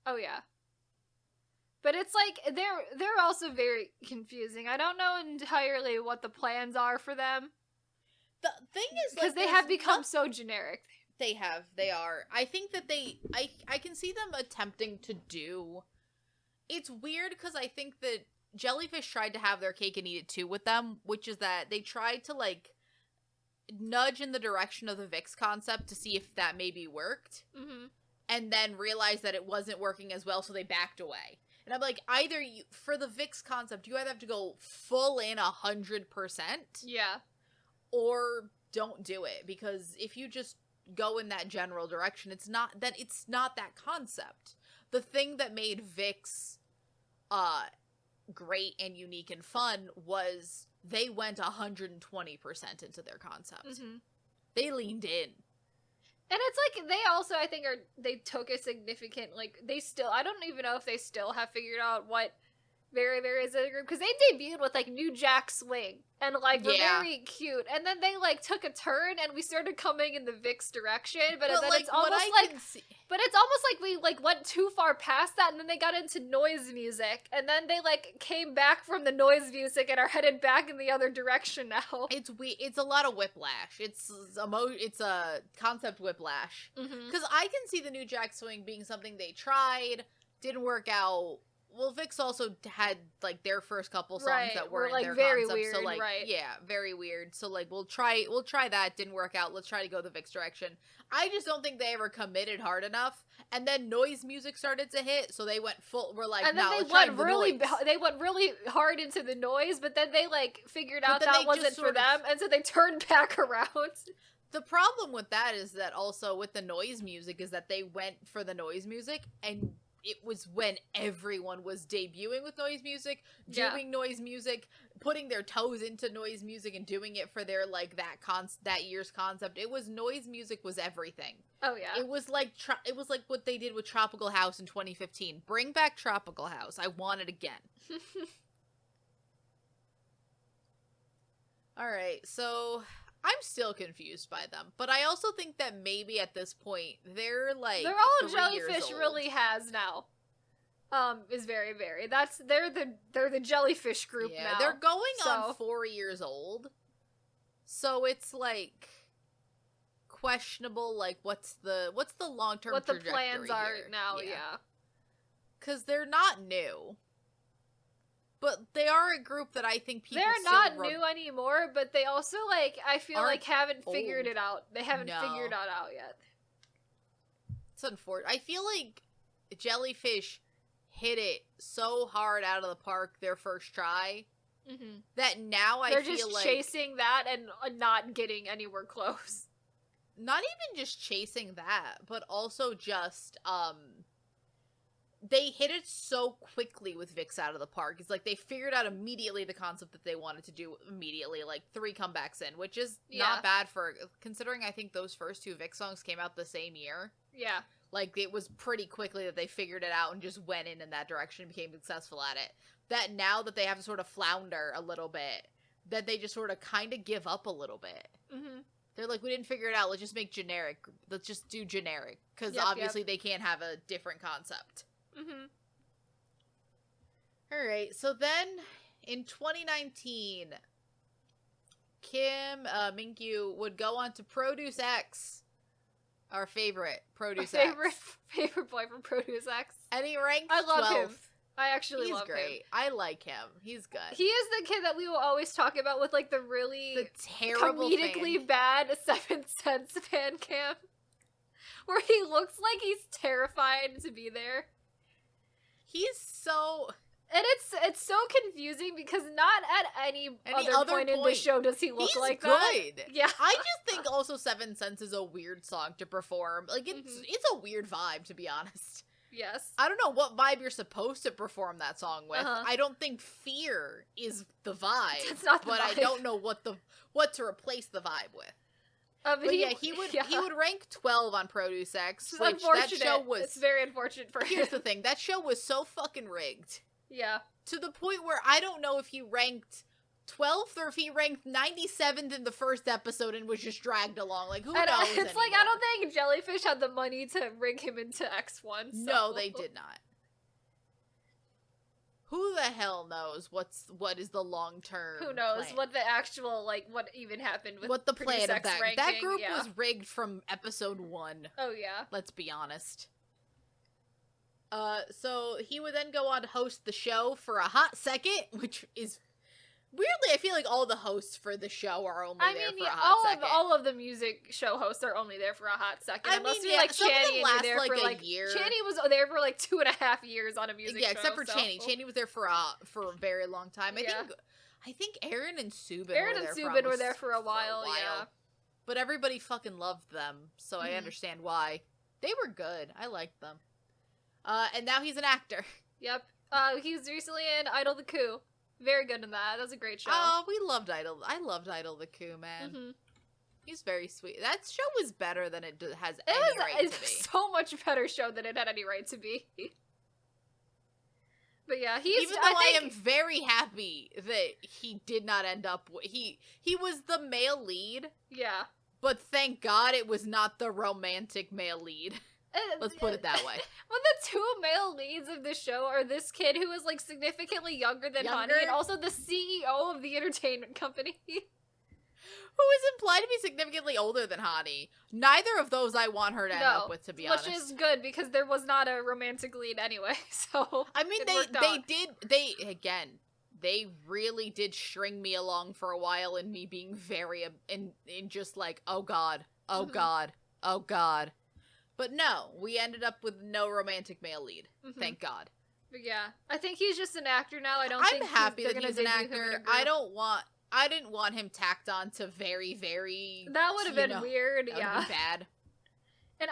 Oh, yeah. But it's like, they're also very confusing. I don't know entirely what the plans are for them. The thing is, because they have become so generic. They are. I think that I can see them attempting to do. It's weird because I think that Jellyfish tried to have their cake and eat it too with them, which is that they tried to like nudge in the direction of the Vixx concept to see if that maybe worked, and then realized that it wasn't working as well, so they backed away. And I'm like, either for the Vixx concept, you either have to go full in 100%, yeah, or don't do it, because if you just go in that general direction, it's not that concept. The thing that made Vixx great and unique and fun was they went 120% into their concept. Mm-hmm. They leaned in. And it's like, they also, I think, they took a significant, like, they still, I don't even know if they still have figured out what Very Very is a group, because they debuted with, like, New Jack Swing, and, like, were very cute, and then they, like, took a turn, and we started coming in the Vixx direction, but then like, it's almost but it's almost like we, like, went too far past that, and then they got into noise music, and then they, like, came back from the noise music and are headed back in the other direction now. It's a lot of whiplash. It's a concept whiplash. Because I can see the New Jack Swing being something they tried, didn't work out. Well, Vixx also had, like, their first couple songs that weren't like, their very concept, weird, so, like, right. yeah, very weird. So, like, we'll try that, didn't work out, let's try to go the Vixx direction. I just don't think they ever committed hard enough, and then noise music started to hit, so they went and then they went really hard into the noise, but then they, like, figured out that wasn't for them, and so they turned back around. The problem with that is that also with the noise music is that they went for the noise music, and it was when everyone was debuting with noise music, doing noise music, putting their toes into noise music and doing it for their, like, that year's concept. It was noise music was everything. Oh yeah. It was like what they did with Tropical House in 2015. Bring back Tropical House. I want it again. All right. So I'm still confused by them, but I also think that maybe at this point they're all Jellyfish really has now. Is Very Very. They're the Jellyfish group now. They're going on 4 years old, so it's like questionable. Like, what's the long term? What the plans are here? now? Because they're not new. But they are a group that I think people they're not new anymore, but they also, like, I feel like haven't figured it out. They haven't figured it out yet. It's unfortunate. I feel like Jellyfish hit it so hard out of the park their first try that now they're just chasing that and not getting anywhere close. Not even just chasing that, but also just they hit it so quickly with Vixx out of the park. It's like they figured out immediately the concept that they wanted to do immediately, like 3 comebacks in, which is not bad for, considering I think those first 2 Vixx songs came out the same year. Yeah. Like, it was pretty quickly that they figured it out and just went in that direction and became successful at it. That now that they have to sort of flounder a little bit, that they just sort of kind of give up a little bit. They're like, we didn't figure it out, let's just make generic. Let's just do generic. Because obviously they can't have a different concept. Alright, so then in 2019, Kim Minkyu would go on to Produce X, our favorite Produce X. Favorite boy from Produce X. And he ranked 12th. I love him. I actually love him. He's great. I like him. He's good. He is the kid that we will always talk about with, like, the terrible comedically bad 7 Cents fan cam. Where he looks like he's terrified to be there. He's so... And it's so confusing because not at any other point in the show does he look like that. He's good. Yeah. I just think also 7 Cents is a weird song to perform. Like, it's a weird vibe, to be honest. Yes. I don't know what vibe you're supposed to perform that song with. I don't think Fear is the vibe. It's not the vibe. I don't know what to replace the vibe with. But he would rank 12 on Produce X, which that show was... It's very unfortunate for him. Here's the thing, that show was so fucking rigged. Yeah. To the point where I don't know if he ranked 12th or if he ranked 97th in the first episode and was just dragged along. Like, who knows It's anymore? like, I don't think Jellyfish had the money to rig him into X1. So. No, they did not. Who the hell knows what is the long-term Who knows plan? What the actual, like, what even happened with what the plan of that ranking, that group was rigged from episode 1. Oh yeah. Let's be honest. So he would then go on to host the show for a hot second, which is weirdly, I feel like all the hosts for the show are only there for a hot second. All of the music show hosts are only there for a hot second. Unless you're like Channy and you're there for like a year. Channy was there for like 2.5 years on a music show. Yeah, except for Channy. Channy was there for a very long time. I think Aaron and Subin were there for a while. Yeah. But everybody fucking loved them, so I understand why. They were good. I liked them. And now he's an actor. Yep. He was recently in Idol the Coup. Very good in that. That was a great show. Oh, we loved Idol. I loved Idol the Coup, man. Mm-hmm. He's very sweet. That show was better than it has any right to be. So much better show than it had any right to be. But yeah, even though I am very happy that he did not end up he was the male lead. Yeah. But thank God it was not the romantic male lead. Let's put it that way. When the two male leads of the show are this kid who is like significantly younger than Honey, and also the CEO of the entertainment company. Who is implied to be significantly older than Hani. Neither of those I want her to end up with, to be honest. Which is good, because there was not a romantic lead anyway, so I mean, they really did string me along for a while in me being very, in just like, oh god, oh god, oh god. But no, we ended up with no romantic male lead. Thank God. But yeah, I think he's just an actor now. I'm happy that he's an actor. I didn't want him tacked on to very, very... That would have been weird, that would have been bad. And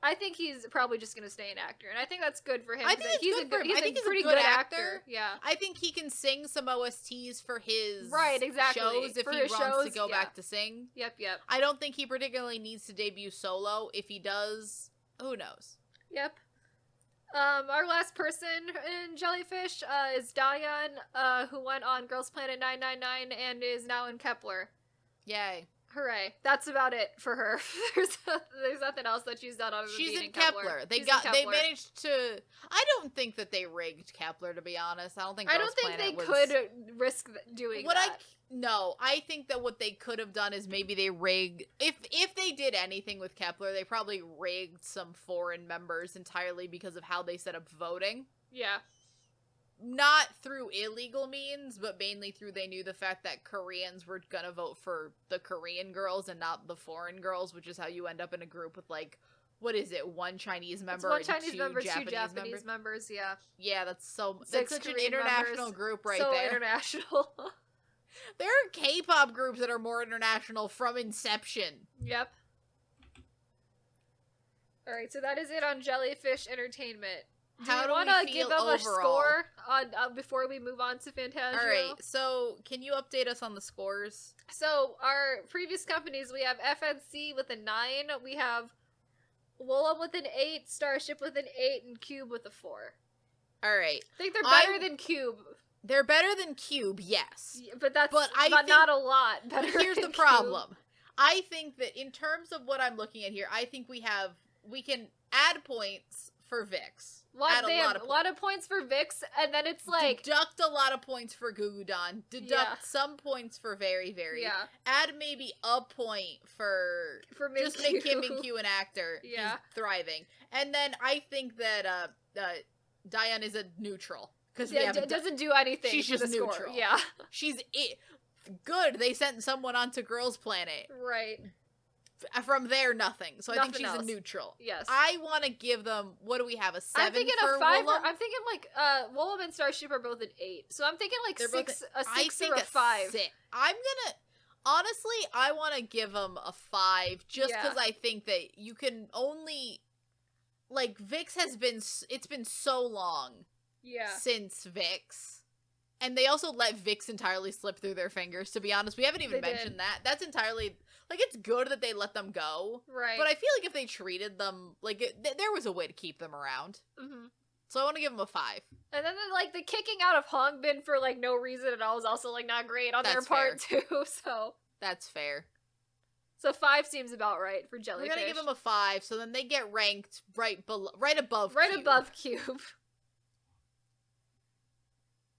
I think he's probably just going to stay an actor. And I think that's good for him. I think he's a pretty good actor. Yeah. I think he can sing some OSTs for his shows if he wants to go back to sing. Yep. I don't think he particularly needs to debut solo. If he does, who knows? Yep. Our last person in Jellyfish is Dayan, who went on Girls Planet 999 and is now in Kepler. Yay. Hooray. That's about it for her. There's nothing else that she's done other than being in Kepler. They managed to... I don't think that they rigged Kepler, to be honest. I don't think they could risk doing that. No, I think that what they could have done is maybe they rigged... If they did anything with Kepler, they probably rigged some foreign members entirely because of how they set up voting. Yeah. Not through illegal means, but mainly through they knew the fact that Koreans were gonna vote for the Korean girls and not the foreign girls, which is how you end up in a group with, like, what is it, one Chinese member and two Japanese members, yeah. Yeah, that's such an international group right there. So international. There are K-pop groups that are more international from inception. Yep. Alright, so that is it on Jellyfish Entertainment. Do you want to give them a score on before we move on to Fantagio? Alright, so can you update us on the scores? So, our previous companies, we have FNC with a 9, we have Woolham with an 8, Starship with an 8, and Cube with a 4. Alright. I think they're better than Cube. They're better than Cube, yes. Yeah, but that's not a lot better. Here's the problem. I think that in terms of what I'm looking at here, I think we can add points for Vixx. They have a lot of points for Vixx, and then it's like... Deduct a lot of points for Gugudan. Deduct some points for Very Very. Yeah. Add maybe a point for just make Kim Min-kyu an actor. Yeah. He's thriving. And then I think that Dayan is a neutral. Because doesn't do anything. She's just neutral. Score. Yeah. She's good. They sent someone onto Girls Planet. Right. From there, nothing. So I think she's a neutral. Yes. I want to give them, what do we have, a 7 I'm thinking for a 5. Woolham? I'm thinking like, Woolham and Starship are both an 8. So I'm thinking like a 6 or a 5. Honestly, I want to give them a 5 just because I think that you can only, like, Vixx it's been so long since Vixx. And they also let Vixx entirely slip through their fingers, to be honest. We haven't even mentioned that. That's entirely... Like, it's good that they let them go. Right. But I feel like if they treated them... Like, there was a way to keep them around. Mm-hmm. So I want to give them a 5. And then, like, the kicking out of Hongbin for, like, no reason at all is also, like, not great on their part, too, so... That's fair. So 5 seems about right for Jellyfish. We're gonna give them a 5, so then they get ranked right above Cube. Above Cube.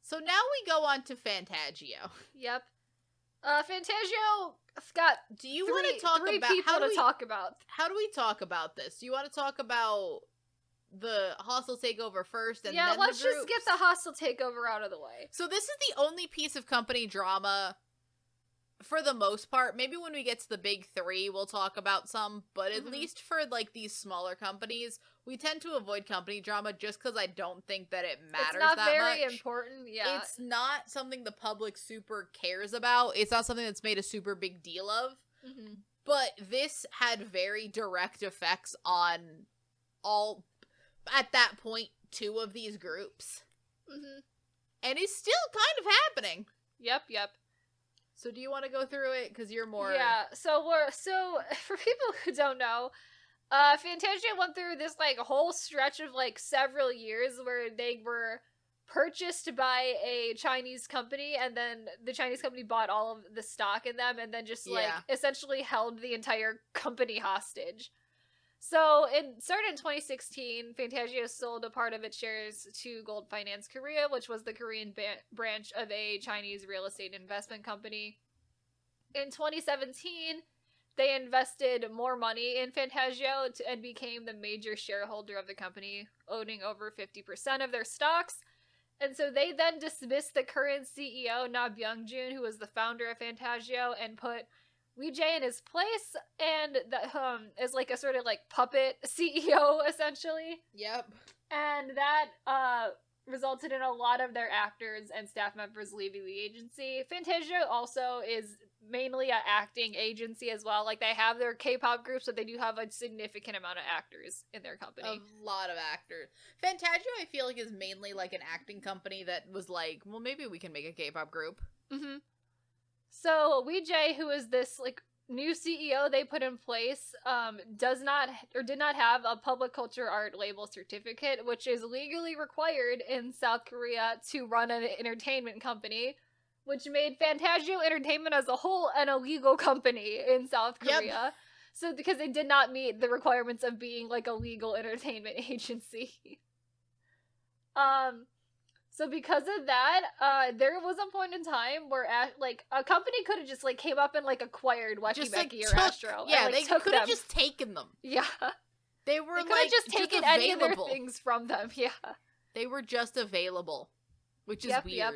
So now we go on to Fantagio. Yep. Fantagio got do you want to talk three about people to talk about? How do we talk about this? Do you want to talk about the hostile takeover first and then let's just get the hostile takeover out of the way. So this is the only piece of company drama for the most part. Maybe when we get to the big 3 we'll talk about some, but at least for like these smaller companies, we tend to avoid company drama just because I don't think that it matters that much. It's not very important, yeah. It's not something the public super cares about. It's not something that's made a super big deal of. Mm-hmm. But this had very direct effects on all, at that point, 2 of these groups. Mm-hmm. and is still kind of happening. Yep. So do you want to go through it? Because you're more... Yeah, so for people who don't know, Fantasia went through this, like, whole stretch of, like, several years where they were purchased by a Chinese company, and then the Chinese company bought all of the stock in them, and then just, like, essentially held the entire company hostage. So, started in 2016, Fantasia sold a part of its shares to Gold Finance Korea, which was the Korean branch of a Chinese real estate investment company. In 2017, they invested more money in Fantagio and became the major shareholder of the company, owning over 50% of their stocks. And so they then dismissed the current CEO, Na Byung-jun, who was the founder of Fantagio, and put Lee-jae in his place, and as like a sort of like puppet CEO, essentially. Yep. And that resulted in a lot of their actors and staff members leaving the agency. Fantagio also is mainly an acting agency as well. Like, they have their K-pop groups, but they do have a significant amount of actors in their company. A lot of actors. Fantagio, I feel like, is mainly like an acting company that was like, well, maybe we can make a K-pop group. Mm-hmm. So, Lee-jae, who is this, like, new CEO they put in place, did not have a public culture art label certificate, which is legally required in South Korea to run an entertainment company, which made Fantagio Entertainment as a whole an illegal company in South Korea. Yep. So, because they did not meet the requirements of being, like, a legal entertainment agency. So because of that, there was a point in time where, like, a company could have just, like, came up and, like, acquired Wacky Becky or Astro. Yeah, and, like, they could have just taken them. Yeah. They were, could have just taken any of their things from them, yeah. They were just available, which is weird. Yep.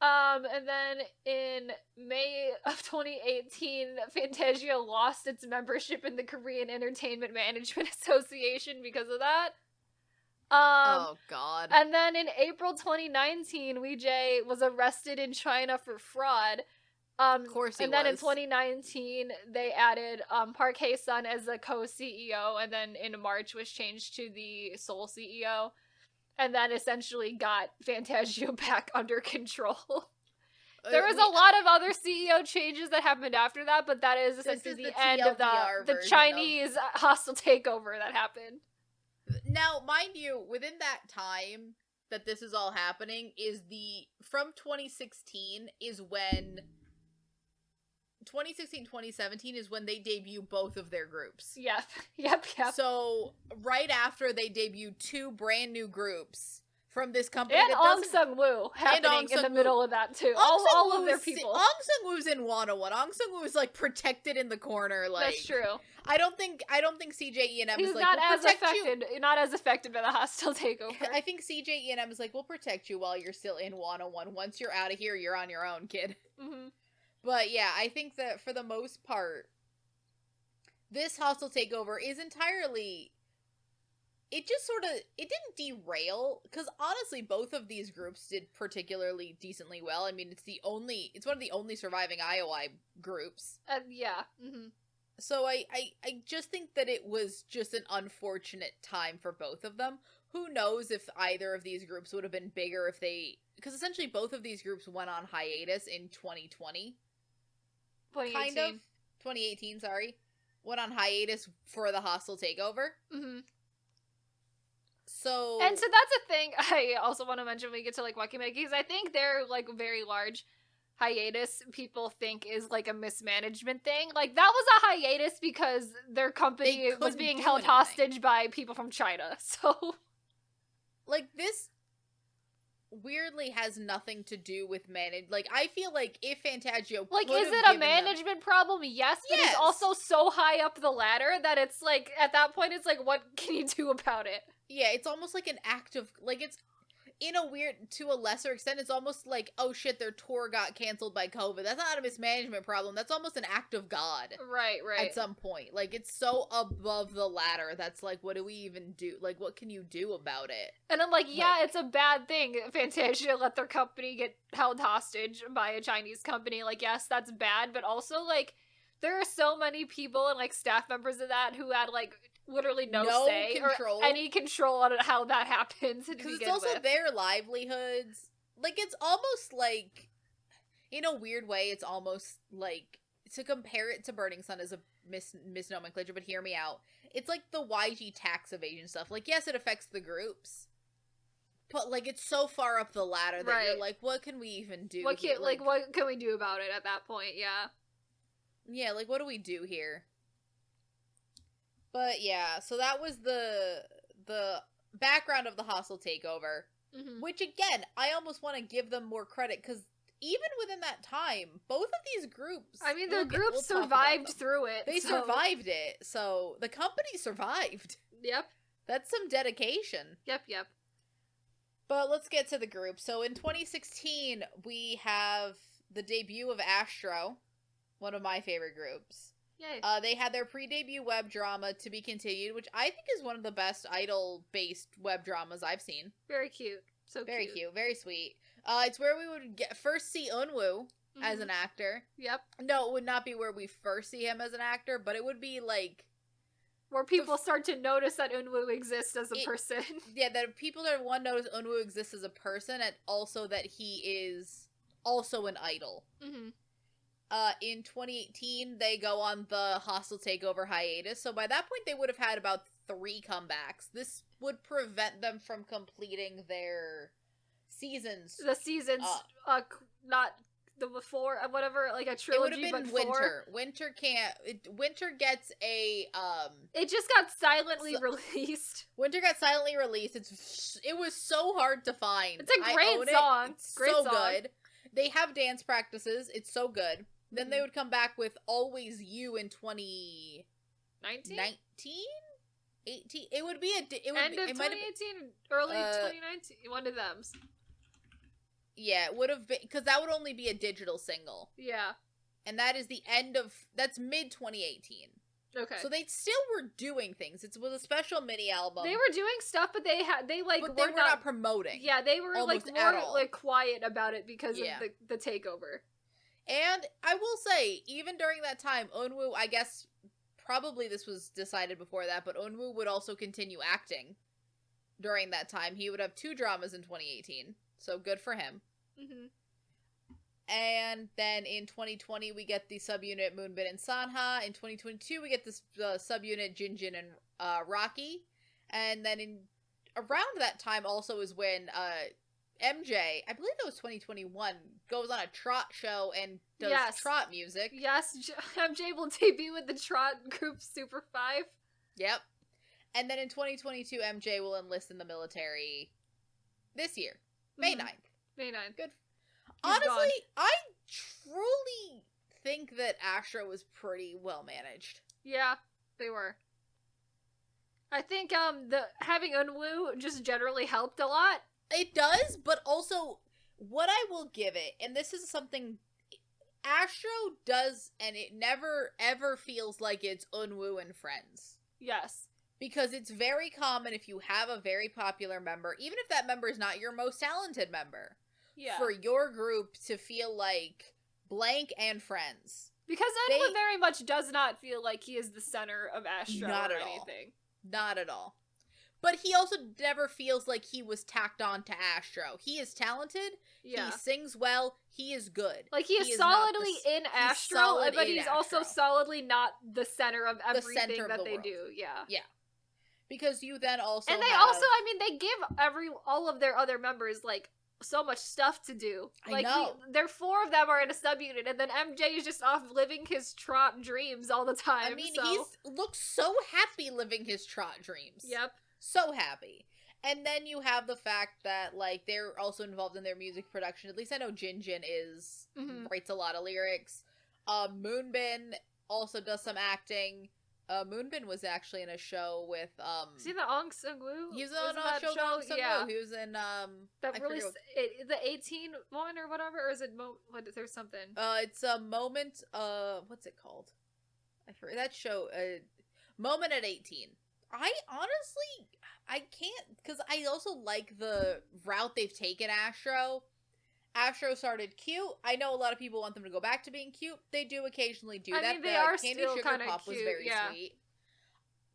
And then in May of 2018, Fantagio lost its membership in the Korean Entertainment Management Association because of that. Oh, God. And then in April 2019, Lee-jae was arrested in China for fraud. Of course he was. And then in 2019, they added Park Hae-sun as the co-CEO, and then in March was changed to the sole CEO, and then essentially got Fantagio back under control. There was a lot of other CEO changes that happened after that, but that is essentially the end of the Chinese hostile takeover that happened. Now, mind you, within that time that this is all happening from 2016 is when 2016-2017 is when they debut both of their groups. Yep. So, right after they debut two brand new groups from this company. And Ong Sung-woo happening in the middle of that, too. All of their people. Ong Sung-woo's in 101. Ong Sung-woo is, like, protected in the corner, like... That's true. I don't think CJ is like, not as affected by the hostile takeover. I think CJ is like, we'll protect you while you're still in 101. Once you're out of here, you're on your own, kid. Mm-hmm. But yeah, I think that for the most part, this hostile takeover is entirely... It just sort of... It didn't derail, because honestly, both of these groups did particularly decently well. I mean, it's one of the only surviving IOI groups. Yeah. Mm-hmm. So I just think that it was just an unfortunate time for both of them. Who knows if either of these groups would have been bigger if they... Because essentially both of these groups went on hiatus in 2020. 2018. Kind of. 2018, sorry. Went on hiatus for the hostile takeover. Mm-hmm. So that's a thing I also want to mention when we get to, like, Wacky Mekis. I think they're, like, very large hiatus people think is, like, a mismanagement thing. Like, that was a hiatus because their company was being held hostage by people from China. So, like, this weirdly has nothing to do with like, I feel like if Fantagio like, is it a management problem? Yes, but it's also so high up the ladder that it's like, at that point, it's like, what can you do about it? Yeah, it's almost like an act of, like, it's in a weird, to a lesser extent, it's almost like, oh shit, their tour got canceled by COVID. That's not a mismanagement problem. That's almost an act of God. Right. At some point. Like, it's so above the ladder that's like, what do we even do? Like, what can you do about it? And I'm like, yeah, it's a bad thing. Fantasia let their company get held hostage by a Chinese company. Like, yes, that's bad, but also, like, there are so many people and, like, staff members of that who had, like, literally no say control. Or any control on how that happens. Because it's also their livelihoods. like, it's almost like, in a weird way, it's almost like, to compare it to Burning Sun is a misnomenclature, but hear me out. It's like the YG tax evasion stuff. Like, yes, it affects the groups, but, like, it's so far up the ladder that you're like, what can we even do? What can we do about it at that point? Yeah. Yeah, like, what do we do here? But, yeah, so that was the background of the hostile takeover, which, again, I almost want to give them more credit, because even within that time, both of these groups... I mean, their groups survived through it. They survived it, so the company survived. Yep. That's some dedication. Yep. But let's get to the group. So in 2016, we have the debut of Astro, one of my favorite groups. Yay. They had their pre-debut web drama, To Be Continued, which I think is one of the best idol-based web dramas I've seen. Very cute. So very cute. Very sweet. It's where we would first see Eunwoo as an actor. Yep. No, it would not be where we first see him as an actor, but it would be like... where people start to notice that Eunwoo exists as a person. Yeah, that people are, one, notice Eunwoo exists as a person, and also that he is also an idol. In 2018, they go on the Hostile Takeover hiatus, so by that point they would have had about 3 comebacks. This would prevent them from completing their seasons. The seasons, not the before, whatever, like a trilogy, it would have been Winter. Winter gets a, it just got silently released. Winter got silently released. It was so hard to find. It's a great song. It's so good. They have dance practices. It's so good. Then they would come back with Always You in 2019? 18? It would be end of 2018, early 2019. One of them. Yeah, it would have been, because that would only be a digital single. Yeah. And that is the end of, that's mid-2018. Okay. So they still were doing things. It was a special mini album. They were doing stuff, but they were not promoting. Yeah, they were like more like quiet about it because of the takeover. And I will say, even during that time, Eunwoo, I guess probably this was decided before that, but Eunwoo would also continue acting during that time. He would have 2 dramas in 2018, so good for him. And then in 2020, we get the subunit Moonbin and Sanha. In 2022, we get this subunit Jinjin and Rocky. And then around that time also is when MJ, I believe that was 2021, goes on a trot show and does trot music. Yes, MJ will debut with the trot group Super 5. Yep. And then in 2022, MJ will enlist in the military this year. May 9th. May 9th. Good. Honestly, I truly think that Astro was pretty well managed. Yeah, they were. I think having Eunwoo just generally helped a lot. It does, but also, what I will give it, and this is something Astro does, and it never, ever feels like it's Eunwoo and friends. Yes. Because it's very common if you have a very popular member, even if that member is not your most talented member, for your group to feel like blank and friends. Because Eunwoo very much does not feel like he is the center of Astro or anything. Not at all. But he also never feels like he was tacked on to Astro. He is talented. Yeah. He sings well. He is good. Like, he is solidly in Astro, but he's also solidly not the center of everything that they do. Yeah. Yeah. Because you then also and they also, I mean, they give all of their other members, like, so much stuff to do. Like, I know. 4 of them are in a subunit, and then MJ is just off living his trot dreams all the time. I mean, he looks so happy living his trot dreams. Yep. So happy. And then you have the fact that, like, they're also involved in their music production. At least I know Jinjin writes a lot of lyrics. Moonbin also does some acting. Moonbin was actually in a show with, is he the Ong Seung-woo? He was on a show with Ong Seung-woo. He was in, the 18 one or whatever, or is it, there's something? It's a Moment, what's it called? I forget that show, Moment at 18. I can't, because I also like the route they've taken Astro. Astro started cute. I know a lot of people want them to go back to being cute. They do occasionally do that. I mean, they are Candy still Sugar kind of Pop cute, was very sweet.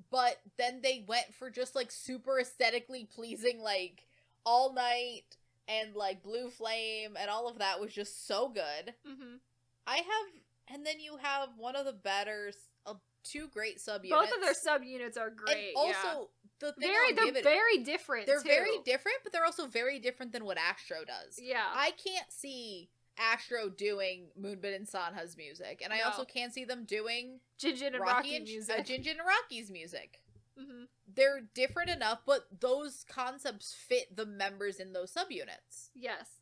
But then they went for just, like, super aesthetically pleasing, like, All Night, and like Blue Flame and all of that was just so good. And then you have one of the better, two great subunits. Both of their subunits are great. And also, the thing they're very different. They're very different, but they're also very different than what Astro does. Yeah, I can't see Astro doing Moonbin and Sanha's music, and I also can't see them doing Jinjin and Rocky's music. Jinjin and Rocky's music. They're different enough, but those concepts fit the members in those subunits. Yes.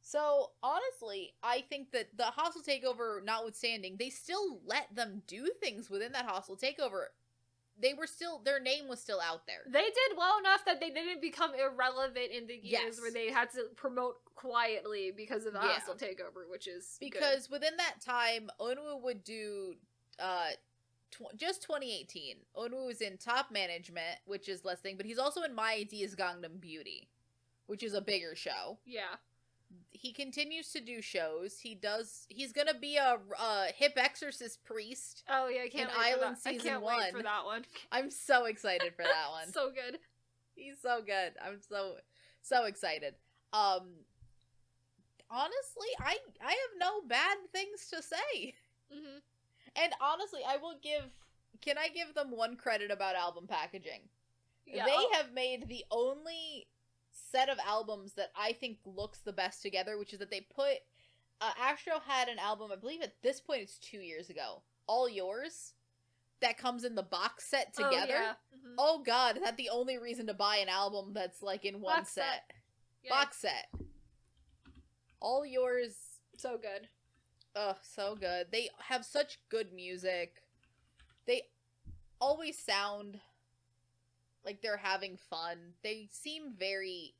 So, honestly, I think that the hostile takeover notwithstanding, they still let them do things within that hostile takeover. Their name was still out there. They did well enough that they didn't become irrelevant in the years where they had to promote quietly because of the hostile takeover, which is because good. Within that time, Onwoo would do, just 2018. Onwoo was in Top Management, which is less thing, but he's also in My Idea's Gangnam Beauty, which is a bigger show. Yeah. He continues to do shows. He's gonna be a hip exorcist priest. Oh yeah, I can't wait Island for that. season I can't 1. wait for that one. I'm so excited for that one. So good. He's so good. I'm so excited. Honestly, I have no bad things to say. And honestly, can I give them one credit about album packaging? Yeah, they have made the only set of albums that I think looks the best together, which is that they put Astro had an album, I believe at this point it's 2 years ago, All Yours, that comes in the box set together. Oh, yeah. Oh god, is that the only reason to buy an album that's like in one set? Yeah. Box set. All Yours. So good. Ugh, so good. They have such good music. They always sound like they're having fun. They seem very...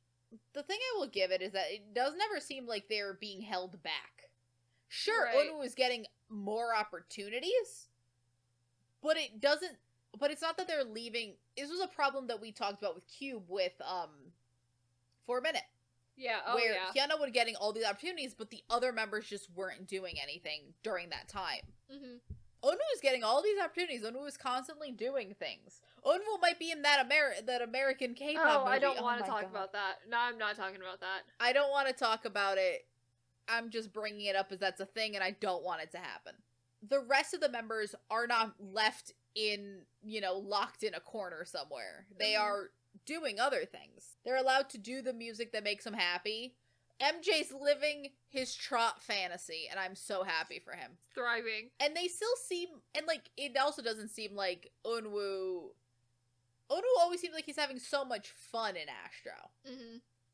The thing I will give it is that it does never seem like they're being held back. Sure, Onwoo is getting more opportunities, but it doesn't... But it's not that they're leaving... This was a problem that we talked about with Cube with, 4 Minute. Yeah, where Hyuna would getting all these opportunities, but the other members just weren't doing anything during that time. Onwoo is getting all these opportunities. Onwoo is constantly doing things. Onwoo might be in that American K-pop movie. I don't want to talk about that. No, I'm not talking about that. I don't want to talk about it. I'm just bringing it up as that's a thing, and I don't want it to happen. The rest of the members are not left in, locked in a corner somewhere. They are doing other things. They're allowed to do the music that makes them happy. MJ's living his trot fantasy, and I'm so happy for him. Thriving. And they still seem, and it also doesn't seem like Onwoo always seems like he's having so much fun in Astro.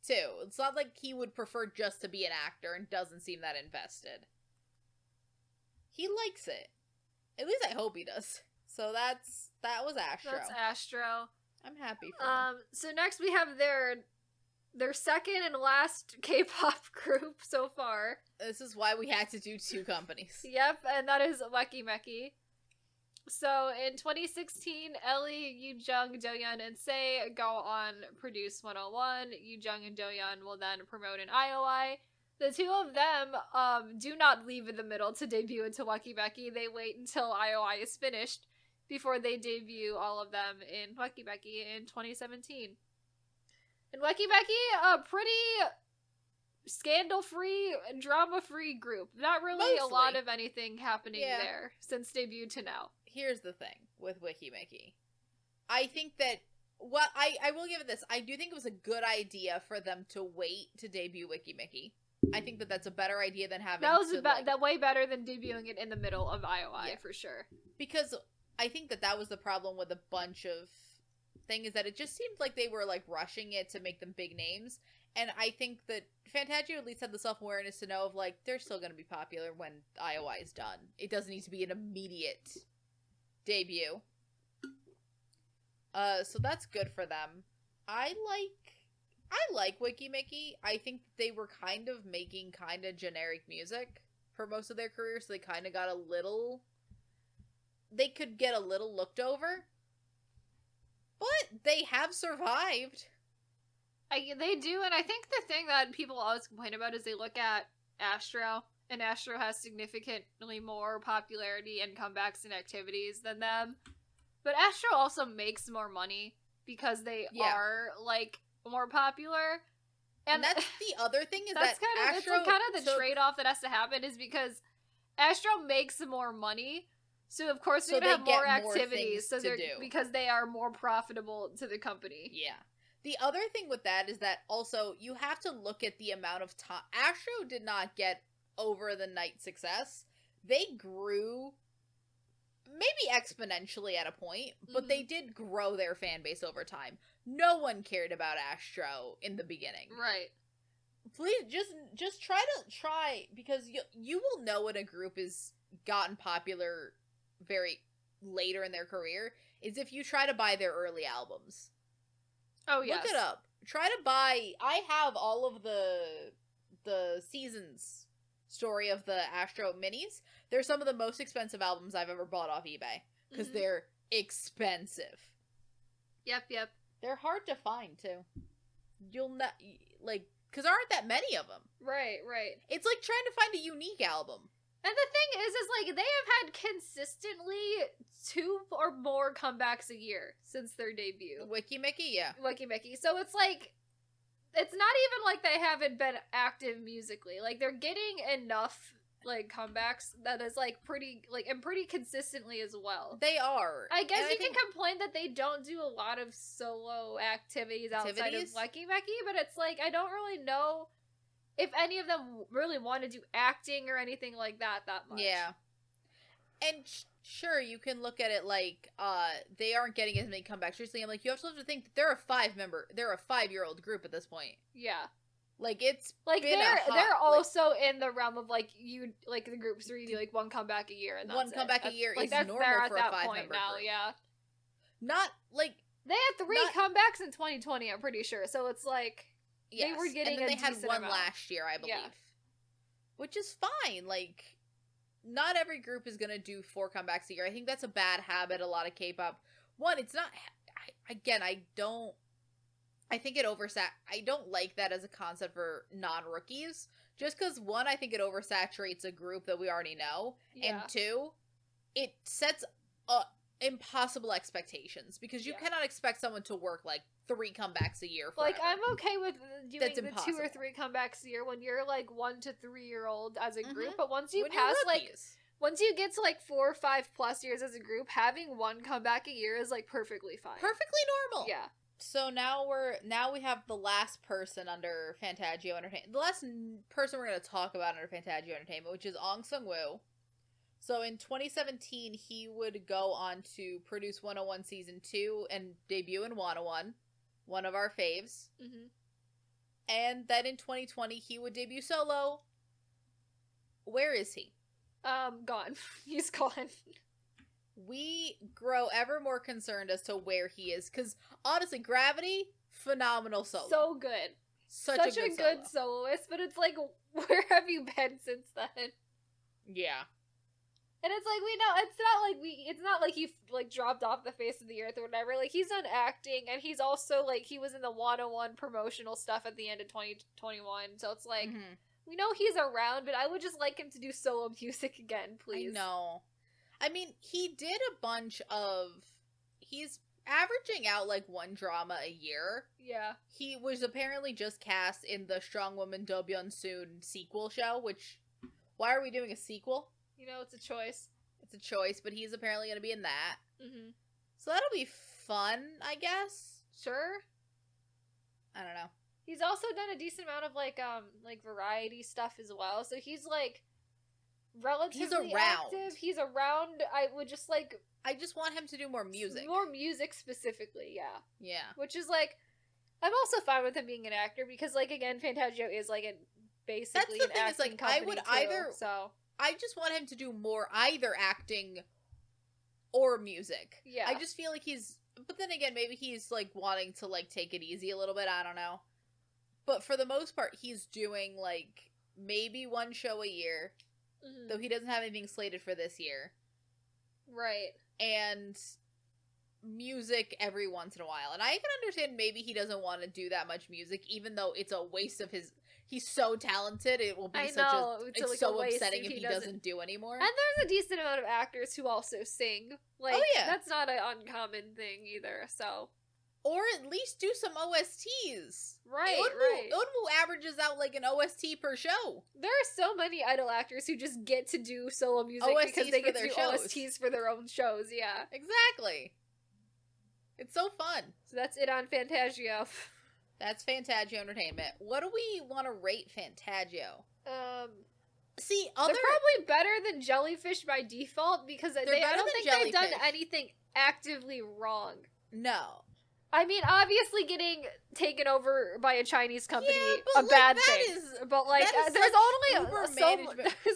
Too. It's not like he would prefer just to be an actor and doesn't seem that invested. He likes it. At least I hope he does. So that was Astro. That's Astro. I'm happy for him. So next we have their second and last K-pop group so far. This is why we had to do 2 companies. Yep, and that is Weki Meki. So in 2016, Ellie, Yoojung, Doyeon, and Say go on Produce 101. Yoojung and Doyeon will then promote an IOI. The 2 of them do not leave in the middle to debut into Weki Meki. They wait until IOI is finished before they debut all of them in Weki Meki in 2017. And Weki Meki, a pretty scandal-free, drama-free group. Not really a lot of anything happening there since debut to now. Here's the thing with Weki Meki. I think that, I will give it this. I do think it was a good idea for them to wait to debut Weki Meki. I think that that's a better idea than having that way better than debuting it in the middle of IOI, for sure. Because I think that was the problem with a bunch of thing, is that it just seemed like they were rushing it to make them big names, and I think that Fantagio at least had the self-awareness to know of they're still going to be popular when IOI is done. It doesn't need to be an immediate debut. So that's good for them. I like Weki Meki. I think they were kind of making kind of generic music for most of their career, so they kind of got they could get a little looked over. But they have survived. They do, and I think the thing that people always complain about is they look at Astro, and Astro has significantly more popularity and comebacks and activities than them. But Astro also makes more money because they are, more popular. And that's the other thing is that's that kind of Astro it's like kind of the trade-off that has to happen is because Astro makes more money, so of course they're gonna have more activities, so they're because they are more profitable to the company. Yeah. The other thing with that is that also you have to look at the amount of time. Astro did not get over the night success. They grew maybe exponentially at a point, but they did grow their fan base over time. No one cared about Astro in the beginning. Right. Please just try because you will know when a group is gotten popular very later in their career is if you try to buy their early albums. Oh yes. Look it up. Try to buy. I have all of the seasons story of the Astro minis. They're some of the most expensive albums I've ever bought off eBay because they're expensive. Yep. They're hard to find too. You'll not like because there aren't that many of them. Right. It's like trying to find a unique album. And the thing is like they have had consistently 2 or more comebacks a year since their debut. Wiki Mickey, yeah. Wiki Mickey. So it's like it's not even like they haven't been active musically. Like they're getting enough like comebacks that is like pretty like and pretty consistently as well. They are. I guess you can complain that they don't do a lot of solo activities outside of Wiki Mickey, but it's like I don't really know if any of them really want to do acting or anything like that much. Yeah. And sure, you can look at it like they aren't getting as many comebacks recently. I'm like, you also have to think that they're a 5-year-old group at this point. Yeah. Like it's like been they're also in the realm of like you like the groups where you do like one comeback a year and that's one comeback a year like, is that's normal for a 5-member now, group. yeah. Not like they had 3 comebacks in 2020, I'm pretty sure. So it's like they were getting and then they had one amount. last year, I believe. Yeah. Which is fine. Like not every group is gonna do 4 comebacks a year. I think that's a bad habit. A lot of K-pop. One, it's not. Again, I think it I don't like that as a concept for non-rookies. Just because, one, I think it oversaturates a group that we already know. Yeah. And 2, it sets impossible expectations. Because you cannot expect someone to work, 3 comebacks a year forever. Like, I'm okay with doing the 2 or 3 comebacks a year when you're, 1 to 3-year-old as a group. But once you pass, once you get to, 4 or 5 plus years as a group, having 1 comeback a year is, perfectly fine. Perfectly normal. Yeah. So now we have the last person under Fantagio Entertainment. The last person we're going to talk about under Fantagio Entertainment, which is Ong Sung-woo. So in 2017, he would go on to produce 101 Season 2 and debut in 101, one of our faves. Mm-hmm. And then in 2020, he would debut solo. Where is he? Gone. He's gone. We grow ever more concerned as to where he is, because honestly, Gravity, phenomenal solo. So good. Such a good soloist, but it's like, where have you been since then? Yeah. And it's like, we know, it's not like he, dropped off the face of the earth or whatever. Like, he's done acting, and he's also, he was in the 101 promotional stuff at the end of 2021, so it's like, we know he's around, but I would just like him to do solo music again, please. I know. I mean, he did a bunch of... He's averaging out, 1 drama a year. Yeah. He was apparently just cast in the Strong Woman Do Byun Soon sequel show, which... Why are we doing a sequel? You know, it's a choice. It's a choice, but he's apparently going to be in that. Mm-hmm. So that'll be fun, I guess. Sure. I don't know. He's also done a decent amount of, variety stuff as well. So he's, relatively active. He's around. I would just I just want him to do more music. More music specifically, yeah. Yeah. Which is I'm also fine with him being an actor because again, Fantagio is basically an acting company I would too, either so I just want him to do more either acting or music. Yeah. I just feel like he's but then again maybe he's wanting to take it easy a little bit, I don't know. But for the most part he's doing maybe 1 show a year. Mm-hmm. Though he doesn't have anything slated for this year. Right. And music every once in a while. And I can understand maybe he doesn't want to do that much music, even though it's a waste of his... He's so talented, it will be it's so upsetting if he doesn't do anymore. And there's a decent amount of actors who also sing. Oh, yeah. That's not an uncommon thing either, so... Or at least do some OSTs. Right, right. Eunwoo averages out like an OST per show. There are so many idol actors who just get to do solo music OSTs because they get to their do shows. OSTs for their own shows, yeah. Exactly. It's so fun. So that's it on Fantagio. That's Fantagio Entertainment. What do we want to rate Fantagio? See, they're probably better than Jellyfish by default because I don't think they've done anything actively wrong. No. I mean, obviously getting taken over by a Chinese company, a bad thing. But like, there's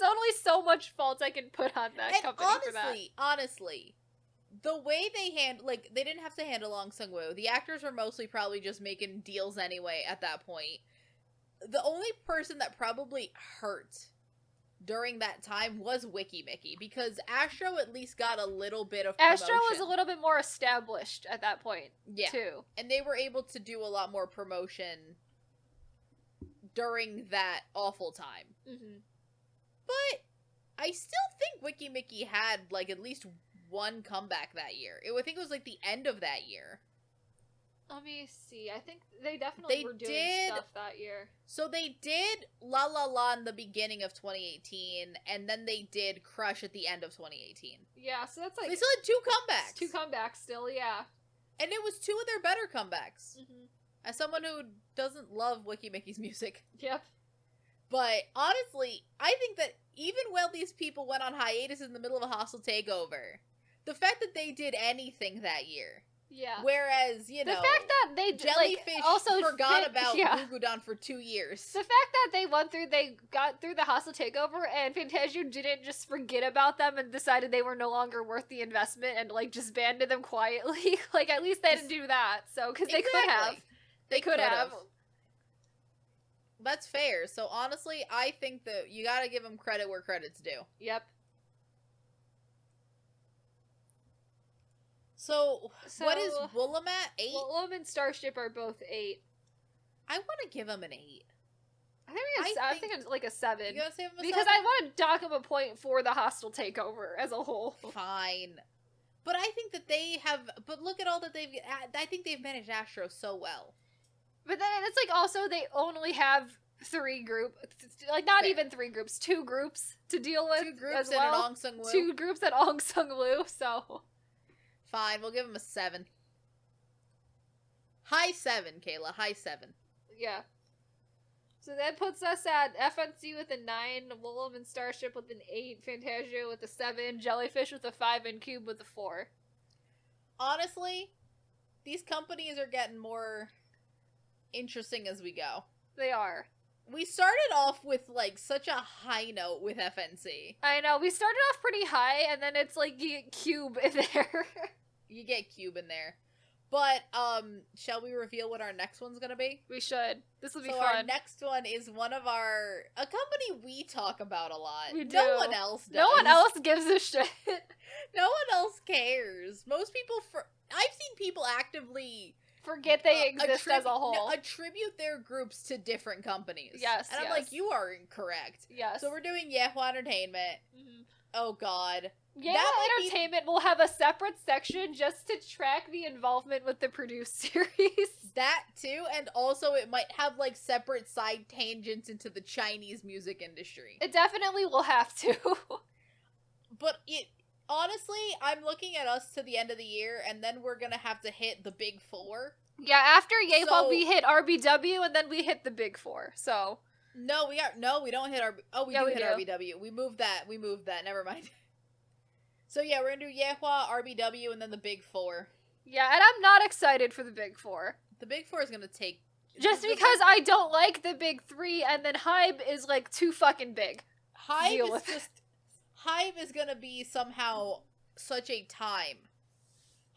only so much fault I can put on that company for that. Honestly, the way they they didn't have to handle Long Sung-woo. The actors were mostly probably just making deals anyway at that point. The only person that probably hurt during that time was Wiki Mickey, because Astro at least got a little bit of promotion. Astro was a little bit more established at that point, too. And they were able to do a lot more promotion during that awful time. Mm-hmm. But I still think Wiki Mickey had, like, at least one comeback that year. I think it was, like, the end of that year. Let me see. I think they definitely were doing stuff that year. So they did La La La in the beginning of 2018, and then they did Crush at the end of 2018. Yeah, so that's like... So they still had 2 comebacks. 2 comebacks still, yeah. And it was 2 of their better comebacks. Mm-hmm. As someone who doesn't love Wiki Mickey's music. Yep. But honestly, I think that even while these people went on hiatus in the middle of a hostile takeover, the fact that they did anything that year... Yeah. Whereas, the fact that they Jellyfish also forgot about Gugudan for 2 years. The fact that they got through the hostile takeover and Fantagio didn't just forget about them and decided they were no longer worth the investment and like disbanded them quietly. Like at least they didn't do that. So because they could have. They could have. That's fair. So honestly, I think that you gotta give them credit where credit's due. Yep. So what is Woolham at? 8? Woolham and Starship are both 8. I want to give them an 8. I think it's like a 7. You gotta say them a 7? Because I want to dock them a point for the hostile takeover as a whole. Fine. But I think that they have... But look at all that they've... I think they've managed Astro so well. But then it's like also they only have 3 groups. Like not even 3 groups. 2 groups to deal with 2 groups as and well. an Ong Sung-woo. 2 groups at Ong Sung-woo, so... Fine, we'll give him a 7. High 7, Kayla. High 7. Yeah. So that puts us at FNC with a 9, Woolham and Starship with an 8, Fantagio with a 7, Jellyfish with a 5, and Cube with a 4. Honestly, these companies are getting more interesting as we go. They are. We started off with, like, such a high note with FNC. I know. We started off pretty high, and then it's like you get Cube in there. You get Cube in there. But, shall we reveal what our next one's gonna be? We should. This will be fun. Our next one is a company we talk about a lot. We do. No one else does. No one else gives a shit. No one else cares. Most people, I've seen people actively... forget they exist as a whole. Attribute their groups to different companies. Yes, and I'm like, you are incorrect. Yes. So we're doing Yehua Entertainment. Mm-hmm. Oh God. Yehua Entertainment will have a separate section just to track the involvement with the produced series. That too, and also it might have like separate side tangents into the Chinese music industry. It definitely will have to. But honestly, I'm looking at us to the end of the year, and then we're gonna have to hit the big 4. Yeah, after Yehua, we hit RBW, and then we hit the big 4. So no, we don't hit RB. Oh, we do hit RBW. We moved that. Never mind. So yeah, we're gonna do Yehua, RBW, and then the big 4. Yeah, and I'm not excited for the big 4. The big 4 is gonna take just because I don't like the big 3, and then Hybe is like too fucking big. Hybe is gonna be somehow such a time.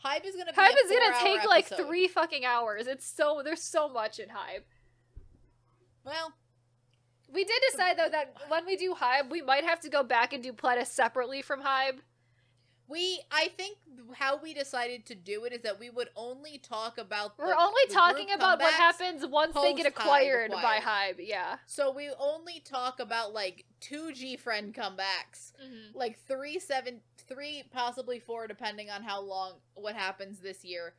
Hybe is gonna be Hybe is gonna take episode. like 3 fucking hours. There's so much in Hybe. Well, we did decide though that when we do Hybe, we might have to go back and do Pledis separately from Hybe. I think how we decided to do it is that we would only talk about we're only talking about what happens once they get acquired by Hybe, yeah. So we only talk about like 2 G-Friend comebacks, like 3, possibly 4, depending on what happens this year.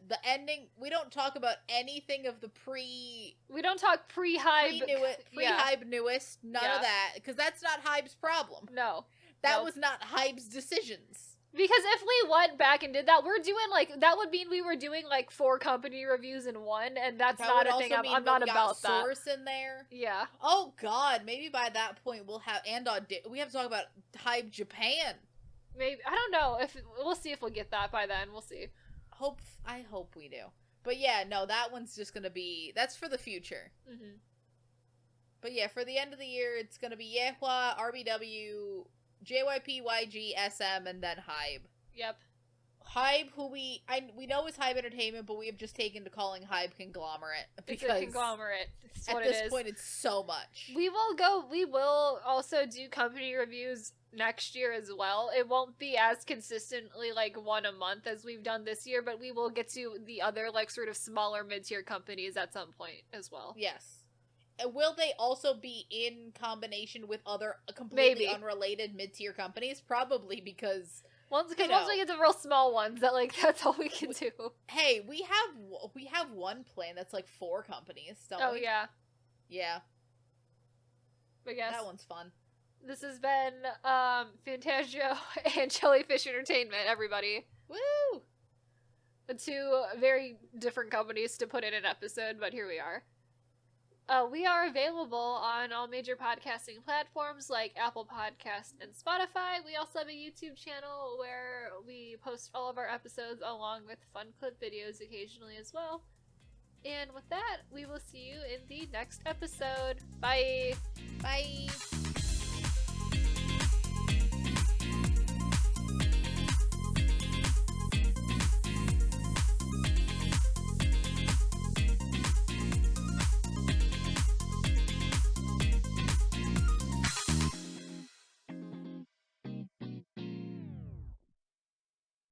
The ending, we don't talk about anything of the we don't talk pre-Hybe newest, none of that, because that's not Hybe's problem. No. That was not Hybe's decisions. Because if we went back and did that, we're doing, like, that would mean we were doing, like, 4 company reviews in one, and that's not a thing. I'm not about that. Source in there. Yeah. Oh, God. Maybe by that point we'll have, we have to talk about Hybe Japan. Maybe. I don't know. We'll see if we'll get that by then. We'll see. I hope we do. But yeah, no, that one's just gonna be, that's for the future. Mm-hmm. But yeah, for the end of the year, it's gonna be Yehua, RBW, JYP, YG, SM, and then Hybe. Yep. Hybe, who we know is Hybe Entertainment, but we have just taken to calling Hybe Conglomerate. Because it's a conglomerate. It's at this point, it's so much. We will also do company reviews next year as well. It won't be as consistently, like, one a month as we've done this year, but we will get to the other, like, sort of smaller mid-tier companies at some point as well. Yes. Will they also be in combination with other completely unrelated mid-tier companies? Probably, because once we get the real small ones, that's all we can do. Hey, we have one plan that's like 4 companies, don't we? Oh yeah. Yeah. I guess that one's fun. This has been Fantagio and Jellyfish Entertainment, everybody. Woo! 2 very different companies to put in an episode, but here we are. We are available on all major podcasting platforms like Apple Podcasts and Spotify. We also have a YouTube channel where we post all of our episodes along with fun clip videos occasionally as well. And with that, we will see you in the next episode. Bye! Bye!